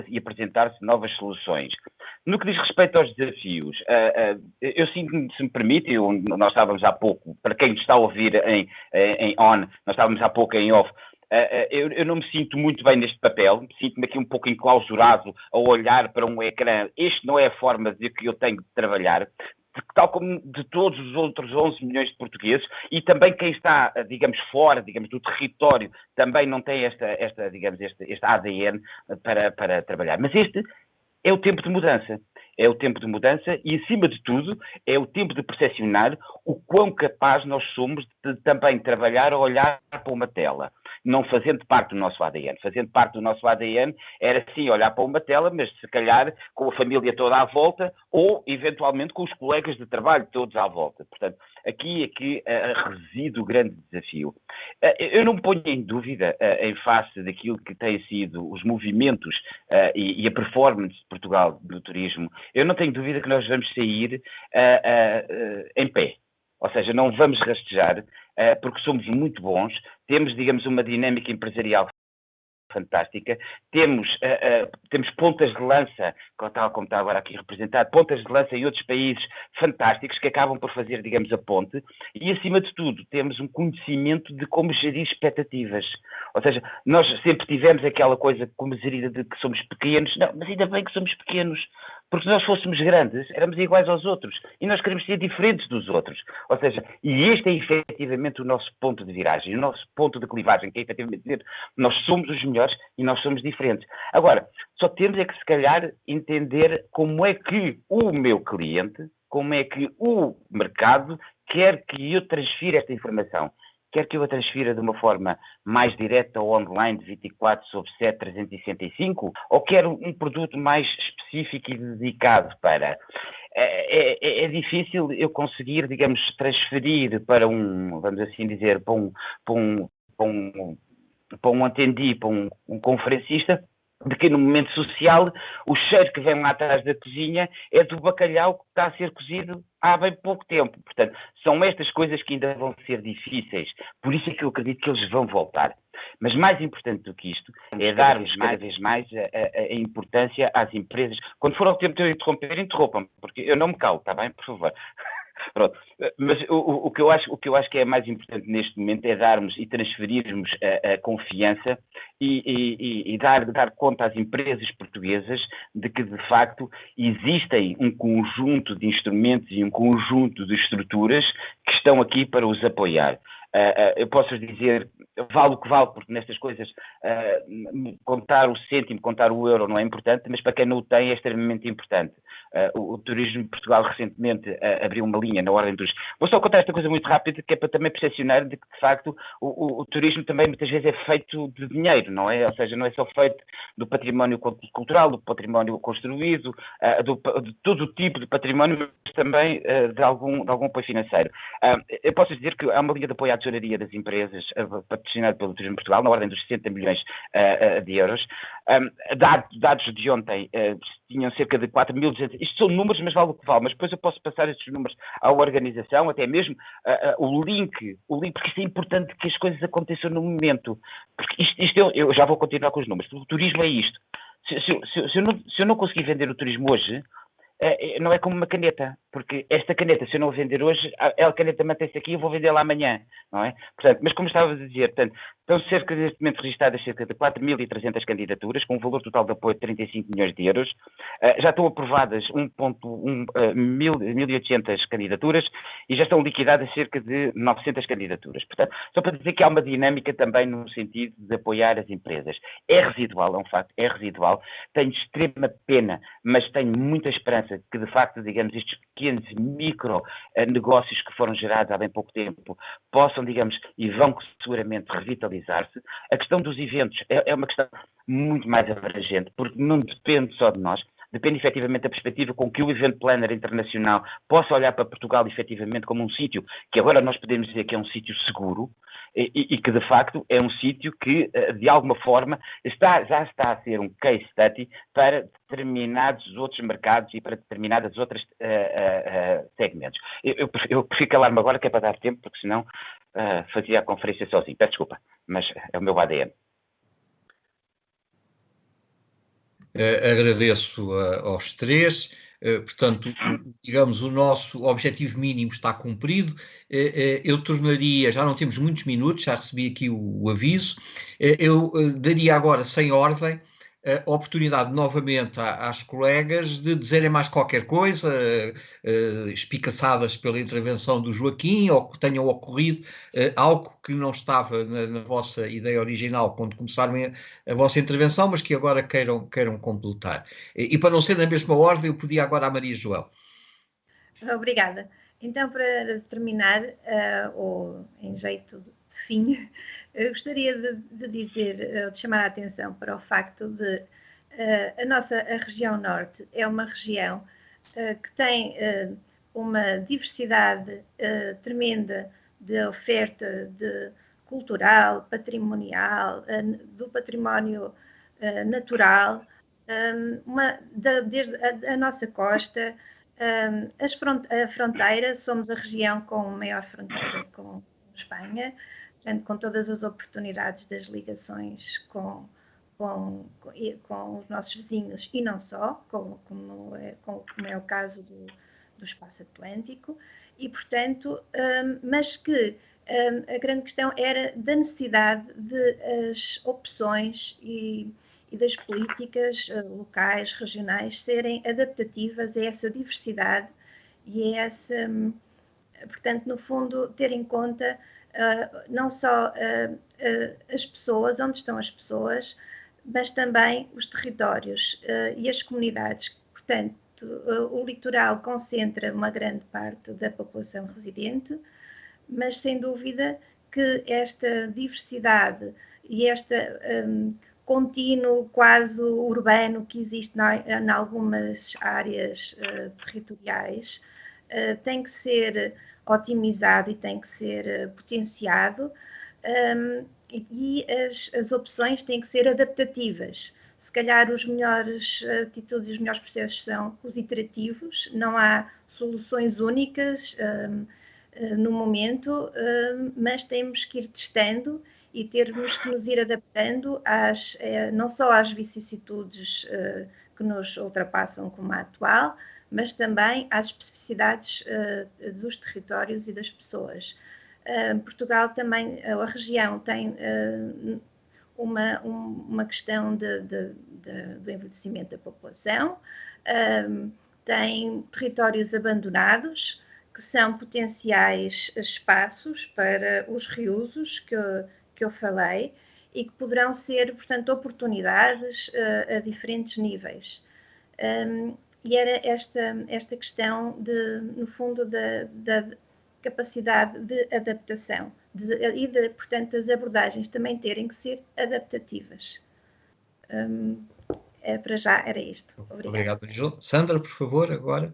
e apresentar-se novas soluções. No que diz respeito aos desafios, eu sinto-me, se me permite, nós estávamos há pouco, para quem está a ouvir em on, nós estávamos há pouco em off, eu não me sinto muito bem neste papel, sinto-me aqui um pouco enclausurado a olhar para um ecrã. Este não é a forma de que eu tenho de trabalhar, tal como de todos os outros 11 milhões de portugueses, e também quem está, digamos, fora, digamos, do território, também não tem este ADN para trabalhar. Mas este é o tempo de mudança. É o tempo de mudança e, acima de tudo, é o tempo de percepcionar o quão capaz nós somos de também trabalhar a olhar para uma tela, não fazendo parte do nosso ADN. Fazendo parte do nosso ADN era, sim, olhar para uma tela, mas se calhar com a família toda à volta ou, eventualmente, com os colegas de trabalho todos à volta. Portanto, aqui reside o grande desafio. Eu não me ponho em dúvida, em face daquilo que têm sido os movimentos e a performance de Portugal do turismo, eu não tenho dúvida que nós vamos sair em pé. Ou seja, não vamos rastejar, porque somos muito bons, temos, digamos, uma dinâmica empresarial fantástica, temos pontas de lança, tal como está agora aqui representado, pontas de lança em outros países fantásticos que acabam por fazer, digamos, a ponte, e acima de tudo temos um conhecimento de como gerir expectativas. Ou seja, nós sempre tivemos aquela coisa como gerir de que somos pequenos, não, mas ainda bem que somos pequenos, Porque se nós fôssemos grandes, éramos iguais aos outros. E nós queremos ser diferentes dos outros. Ou seja, e este é efetivamente o nosso ponto de viragem, o nosso ponto de clivagem, que é efetivamente dizer, nós somos os melhores e nós somos diferentes. Agora, só temos é que, se calhar, entender como é que o meu cliente, como é que o mercado quer que eu transfira esta informação. Quer que eu a transfira de uma forma mais direta ou online, de 24/7, 365, ou quer um produto mais específico e dedicado para... É difícil eu conseguir, digamos, transferir para um, vamos assim dizer, para um atendi, para um conferencista, de que no momento social o cheiro que vem lá atrás da cozinha é do bacalhau que está a ser cozido há bem pouco tempo. Portanto, são estas coisas que ainda vão ser difíceis. Por isso é que eu acredito que eles vão voltar. Mas mais importante do que isto é darmos cada vez mais a importância às empresas. Quando for ao tempo de eu interromper, interrompam-me, porque eu não me calo, está bem? Por favor. Pronto. Mas o que eu acho que é mais importante neste momento é darmos e transferirmos a confiança e dar conta às empresas portuguesas de que, de facto, existem um conjunto de instrumentos e um conjunto de estruturas que estão aqui para os apoiar. Eu posso dizer, vale o que vale, porque nestas coisas contar o cêntimo, contar o euro não é importante, mas para quem não o tem é extremamente importante. O Turismo de Portugal recentemente abriu uma linha na ordem dos... Vou só contar esta coisa muito rápida, que é para também percepcionar de que, de facto, o turismo também muitas vezes é feito de dinheiro, não é? Ou seja, não é só feito do património cultural, do património construído, de todo o tipo de património, mas também de algum apoio financeiro. Eu posso dizer que há uma linha de apoio à tesouraria das empresas, patrocinada pelo Turismo de Portugal, na ordem dos 60 milhões de euros. Dados de ontem tinham cerca de 4.200... Isto são números, mas vale o que vale. Mas depois eu posso passar estes números à organização, até mesmo o link, porque isto é importante que as coisas aconteçam no momento. Porque eu já vou continuar com os números. O turismo é isto. Se eu não conseguir vender o turismo hoje, não é como uma caneta, porque esta caneta, se eu não a vender hoje, a caneta mantém-se aqui e eu vou vendê-la amanhã, não é? Portanto, mas como estava a dizer, portanto, estão neste momento registradas cerca de 4.300 candidaturas, com um valor total de apoio de 35 milhões de euros, já estão aprovadas 1.800 candidaturas e já estão liquidadas cerca de 900 candidaturas. Portanto, só para dizer que há uma dinâmica também no sentido de apoiar as empresas. É residual, é um facto, é residual, tenho extrema pena, mas tenho muita esperança que, de facto, digamos, estes pequenos micro negócios que foram gerados há bem pouco tempo possam, digamos, e vão seguramente revitalizar-se. A questão dos eventos é uma questão muito mais abrangente, porque não depende só de nós, depende efetivamente da perspectiva com que o Event Planner internacional possa olhar para Portugal efetivamente como um sítio que agora nós podemos dizer que é um sítio seguro e que de facto é um sítio que de alguma forma já está a ser um case study para determinados outros mercados e para determinadas outras segmentos. Eu prefiro calar-me agora, que é para dar tempo, porque senão fazia a conferência sozinho. Peço desculpa, mas é o meu ADN. Agradeço aos três. Portanto, digamos, o nosso objetivo mínimo está cumprido. Eu tornaria, já não temos muitos minutos, já recebi aqui o aviso, eu daria agora, sem ordem, a oportunidade novamente às colegas de dizerem mais qualquer coisa, espicaçadas pela intervenção do Joaquim, ou que tenham ocorrido algo que não estava na vossa ideia original quando começaram a vossa intervenção, mas que agora queiram completar. E para não ser na mesma ordem, eu pedia agora à Maria João. Obrigada. Então, para terminar, ou em jeito de fim, eu gostaria de dizer, de chamar a atenção para o facto de a região norte é uma região que tem uma diversidade tremenda de oferta cultural, patrimonial, do património natural, desde a nossa costa, a fronteira, somos a região com maior fronteira com Espanha, portanto, com todas as oportunidades das ligações com os nossos vizinhos e não só, como é o caso do espaço atlântico, e portanto, mas que a grande questão era da necessidade de as opções e e das políticas locais, regionais, serem adaptativas a essa diversidade e a essa, portanto, no fundo, ter em conta não só as pessoas, onde estão as pessoas, mas também os territórios e as comunidades. Portanto, o litoral concentra uma grande parte da população residente, mas sem dúvida que esta diversidade e este contínuo quase urbano que existe em algumas áreas territoriais tem que ser otimizado e tem que ser potenciado, e as opções têm que ser adaptativas. Se calhar as melhores atitudes e os melhores processos são os iterativos, não há soluções únicas no momento, mas temos que ir testando e termos que nos ir adaptando não só às vicissitudes que nos ultrapassam como a atual, mas também às especificidades dos territórios e das pessoas. Portugal também, a região tem uma questão do envelhecimento da população, tem territórios abandonados, que são potenciais espaços para os reusos que eu falei e que poderão ser, portanto, oportunidades a diferentes níveis. E era esta questão, no fundo, da capacidade de adaptação portanto, as abordagens também terem que ser adaptativas. Para já era isto. Obrigado, João. Sandra, por favor, agora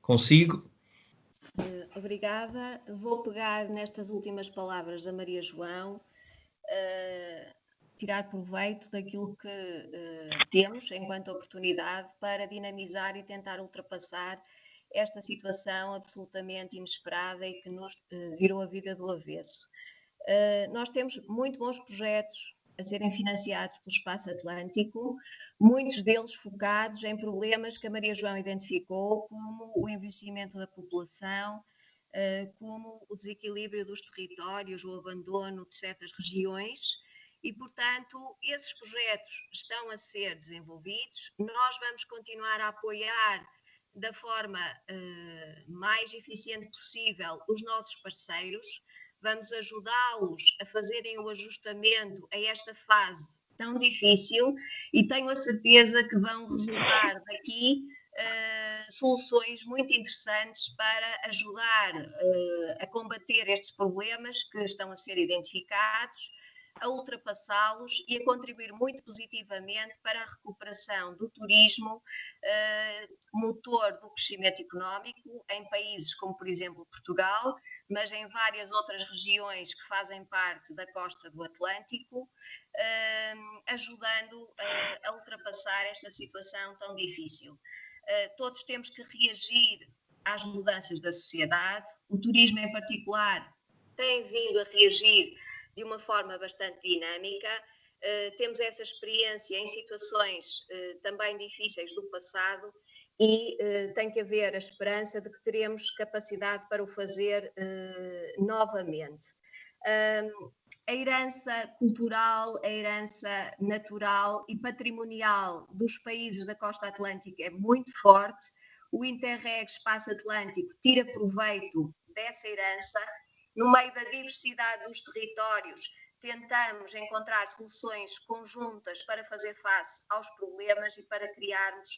consigo. Obrigada. Vou pegar nestas últimas palavras da Maria João, tirar proveito daquilo que temos enquanto oportunidade para dinamizar e tentar ultrapassar esta situação absolutamente inesperada e que nos virou a vida do avesso. Nós temos muito bons projetos a serem financiados pelo Espaço Atlântico, muitos deles focados em problemas que a Maria João identificou, como o envelhecimento da população, como o desequilíbrio dos territórios, o abandono de certas regiões, e, portanto, esses projetos estão a ser desenvolvidos. Nós vamos continuar a apoiar da forma mais eficiente possível os nossos parceiros, vamos ajudá-los a fazerem o ajustamento a esta fase tão difícil e tenho a certeza que vão resultar daqui soluções muito interessantes para ajudar a combater estes problemas que estão a ser identificados, a ultrapassá-los e a contribuir muito positivamente para a recuperação do turismo, motor do crescimento económico em países como, por exemplo, Portugal, mas em várias outras regiões que fazem parte da costa do Atlântico, ajudando a ultrapassar esta situação tão difícil. Todos temos que reagir às mudanças da sociedade, o turismo em particular tem vindo a reagir de uma forma bastante dinâmica. Temos essa experiência em situações também difíceis do passado e tem que haver a esperança de que teremos capacidade para o fazer novamente. A herança cultural, a herança natural e patrimonial dos países da costa atlântica é muito forte. O Interreg Espaço Atlântico tira proveito dessa herança. No meio da diversidade dos territórios, tentamos encontrar soluções conjuntas para fazer face aos problemas e para criarmos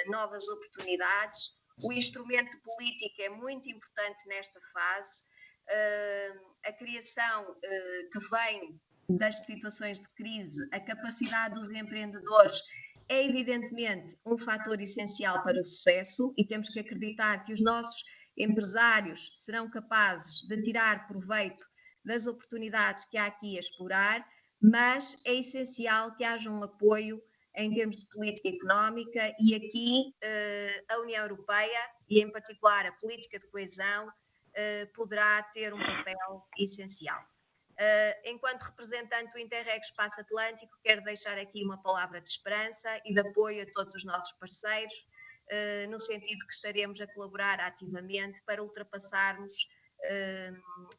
novas oportunidades. O instrumento político é muito importante nesta fase. A criação que vem das situações de crise, a capacidade dos empreendedores é evidentemente um fator essencial para o sucesso e temos que acreditar que os nossos empresários serão capazes de tirar proveito das oportunidades que há aqui a explorar, mas é essencial que haja um apoio em termos de política económica e aqui a União Europeia e em particular a política de coesão poderá ter um papel essencial. Enquanto representante do Interreg Espaço Atlântico, quero deixar aqui uma palavra de esperança e de apoio a todos os nossos parceiros, no sentido que estaremos a colaborar ativamente para ultrapassarmos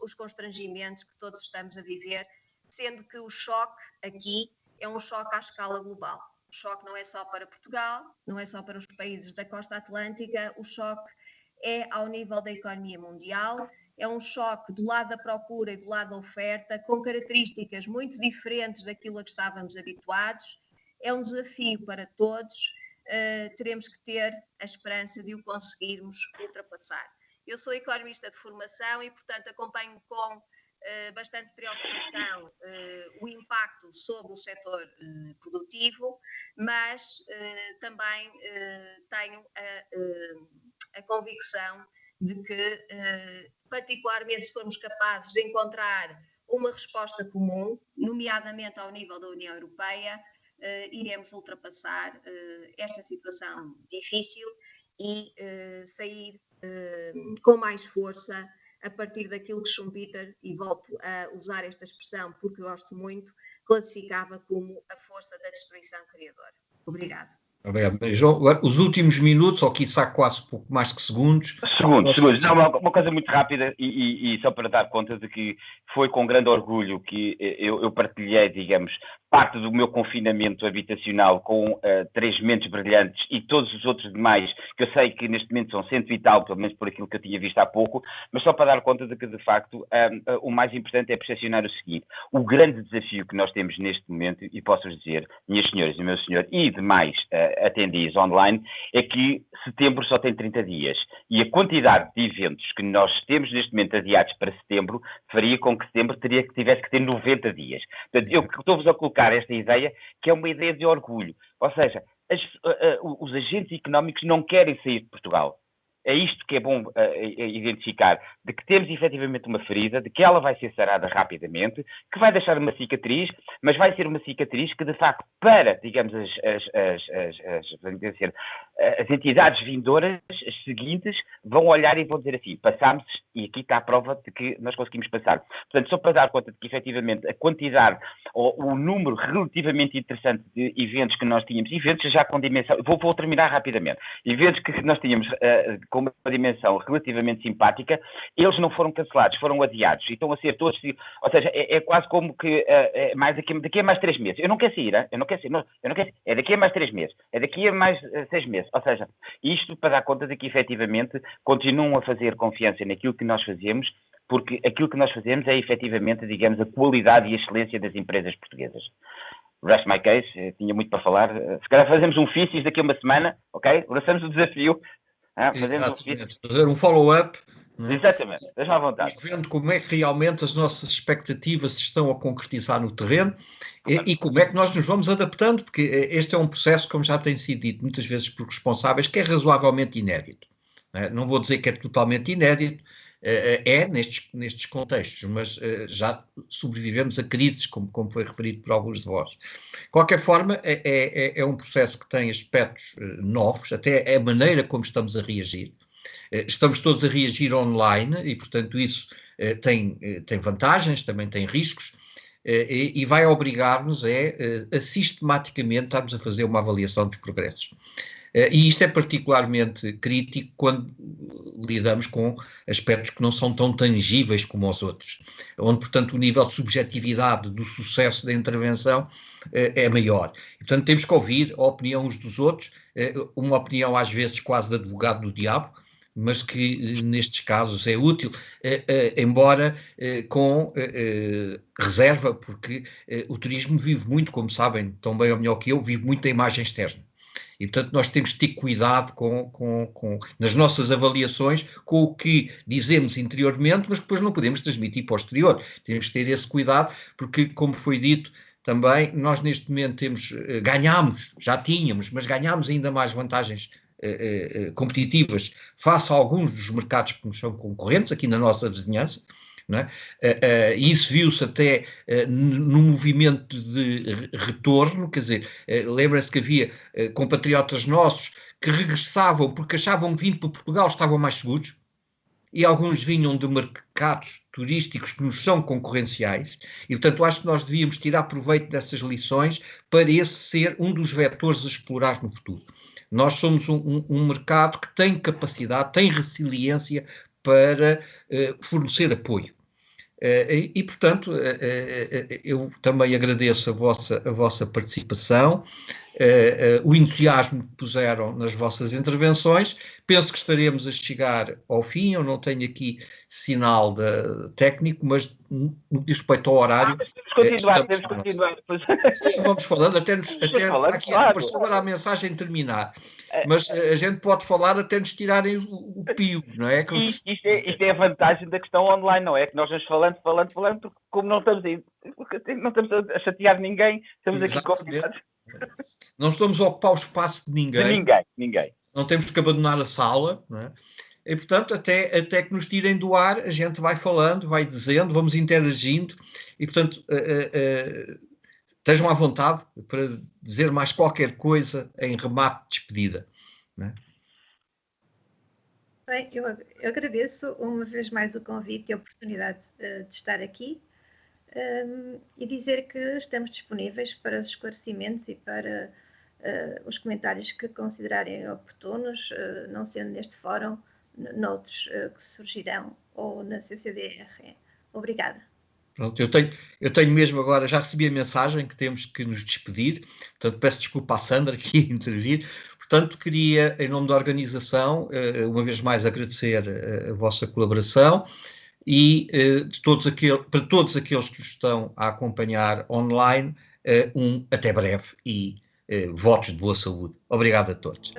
os constrangimentos que todos estamos a viver, sendo que o choque aqui é um choque à escala global. O choque não é só para Portugal, não é só para os países da costa atlântica, o choque é ao nível da economia mundial, é um choque do lado da procura e do lado da oferta, com características muito diferentes daquilo a que estávamos habituados. É um desafio para todos, teremos que ter a esperança de o conseguirmos ultrapassar. Eu sou economista de formação e, portanto, acompanho com bastante preocupação o impacto sobre o setor produtivo, mas também tenho a convicção de que, particularmente se formos capazes de encontrar uma resposta comum, nomeadamente ao nível da União Europeia, iremos ultrapassar esta situação difícil e sair com mais força a partir daquilo que Schumpeter, e volto a usar esta expressão porque gosto muito, classificava como a força da destruição criadora. Obrigada. Obrigado, João. Os últimos minutos, ou quiçá quase pouco mais que segundos. Segundos. Não, uma coisa muito rápida e só para dar conta de que foi com grande orgulho que eu partilhei, digamos, parte do meu confinamento habitacional com 3 mentes brilhantes e todos os outros demais, que eu sei que neste momento são 100 e tal, pelo menos por aquilo que eu tinha visto há pouco, mas só para dar conta de que, de facto, o mais importante é percepcionar o seguinte: o grande desafio que nós temos neste momento, e posso-vos dizer, minhas senhoras e meus senhores, e demais atendis online, é que setembro só tem 30 dias. E a quantidade de eventos que nós temos neste momento adiados para setembro faria com que setembro tivesse que ter 90 dias. Portanto, eu estou-vos a colocar esta ideia, que é uma ideia de orgulho. Ou seja, os agentes económicos não querem sair de Portugal. É isto que é bom identificar, de que temos efetivamente uma ferida, de que ela vai ser sarada rapidamente, que vai deixar uma cicatriz, mas vai ser uma cicatriz que, de facto, para, digamos, as entidades vindouras, as seguintes, vão olhar e vão dizer assim: passámos, e aqui está a prova de que nós conseguimos passar. Portanto, só para dar conta de que, efetivamente, a quantidade ou o número relativamente interessante de eventos que nós tínhamos, eventos já com dimensão, vou terminar rapidamente, eventos que nós tínhamos com uma dimensão relativamente simpática, eles não foram cancelados, foram adiados, e estão a ser todos, ou seja, é quase como que daqui a mais 3 meses, eu não quero sair, é daqui a mais 3 meses, é daqui a mais 6 meses, ou seja, isto para dar conta de que efetivamente continuam a fazer confiança naquilo que nós fazemos, porque aquilo que nós fazemos é efetivamente, digamos, a qualidade e a excelência das empresas portuguesas. Rest my case, tinha muito para falar, se calhar fazemos um FICIS daqui a uma semana, ok? Lançamos o desafio. Exatamente, fazer um follow-up. Exatamente, deixa-me à vontade. E vendo como é que realmente as nossas expectativas se estão a concretizar no terreno e como é que nós nos vamos adaptando, porque este é um processo, como já tem sido dito muitas vezes por responsáveis, que é razoavelmente inédito. Não vou dizer que é totalmente inédito, nestes contextos, mas já sobrevivemos a crises, como foi referido por alguns de vós. De qualquer forma, é um processo que tem aspectos novos, até a maneira como estamos a reagir. Estamos todos a reagir online e, portanto, isso tem vantagens, também tem riscos, e vai obrigar-nos a sistematicamente estarmos a fazer uma avaliação dos progressos. E isto é particularmente crítico quando lidamos com aspectos que não são tão tangíveis como os outros, onde, portanto, o nível de subjetividade do sucesso da intervenção é maior. E, portanto, temos que ouvir a opinião uns dos outros, uma opinião às vezes quase de advogado do diabo, mas que nestes casos é útil, embora com reserva, porque o turismo vive muito, como sabem, tão bem ou melhor que eu, vive muito da imagem externa. E, portanto, nós temos de ter cuidado nas nossas avaliações com o que dizemos interiormente, mas depois não podemos transmitir para o exterior. Temos de ter esse cuidado, porque, como foi dito também, nós neste momento ganhámos, já tínhamos, mas ganhámos ainda mais vantagens competitivas face a alguns dos mercados que nos são concorrentes, aqui na nossa vizinhança. Não é? E isso viu-se até no movimento de retorno, quer dizer, lembra-se que havia compatriotas nossos que regressavam porque achavam que vindo para Portugal estavam mais seguros, e alguns vinham de mercados turísticos que nos são concorrenciais, e portanto acho que nós devíamos tirar proveito dessas lições para esse ser um dos vetores a explorar no futuro. Nós somos um mercado que tem capacidade, tem resiliência para fornecer apoio. Portanto, eu também agradeço a vossa participação, o entusiasmo que puseram nas vossas intervenções. Penso que estaremos a chegar ao fim. Eu não tenho aqui sinal técnico, mas no que diz respeito ao horário... Temos que continuar. Sim, vamos falando, até aqui claro. apareceu agora a mensagem terminar, mas a gente pode falar até nos tirarem o pio, não é? Isto é a vantagem da questão online, não é? Que nós vamos falando, porque como não estamos a chatear ninguém, estamos aqui convidados. Não estamos a ocupar o espaço de ninguém. De ninguém. Não temos que abandonar a sala, não é? E, portanto, até que nos tirem do ar, a gente vai falando, vai dizendo, vamos interagindo, e, portanto, estejam à vontade para dizer mais qualquer coisa em remate de despedida. Não é? Bem, eu agradeço uma vez mais o convite e a oportunidade de estar aqui e dizer que estamos disponíveis para os esclarecimentos e para os comentários que considerarem oportunos, não sendo neste fórum, noutros que surgirão ou na CCDR. Obrigada. Pronto, eu tenho mesmo agora, já recebi a mensagem que temos que nos despedir, portanto peço desculpa à Sandra que ia intervir. Portanto, queria, em nome da organização, uma vez mais agradecer a vossa colaboração e para todos aqueles que nos estão a acompanhar online, até breve e votos de boa saúde. Obrigado a todos.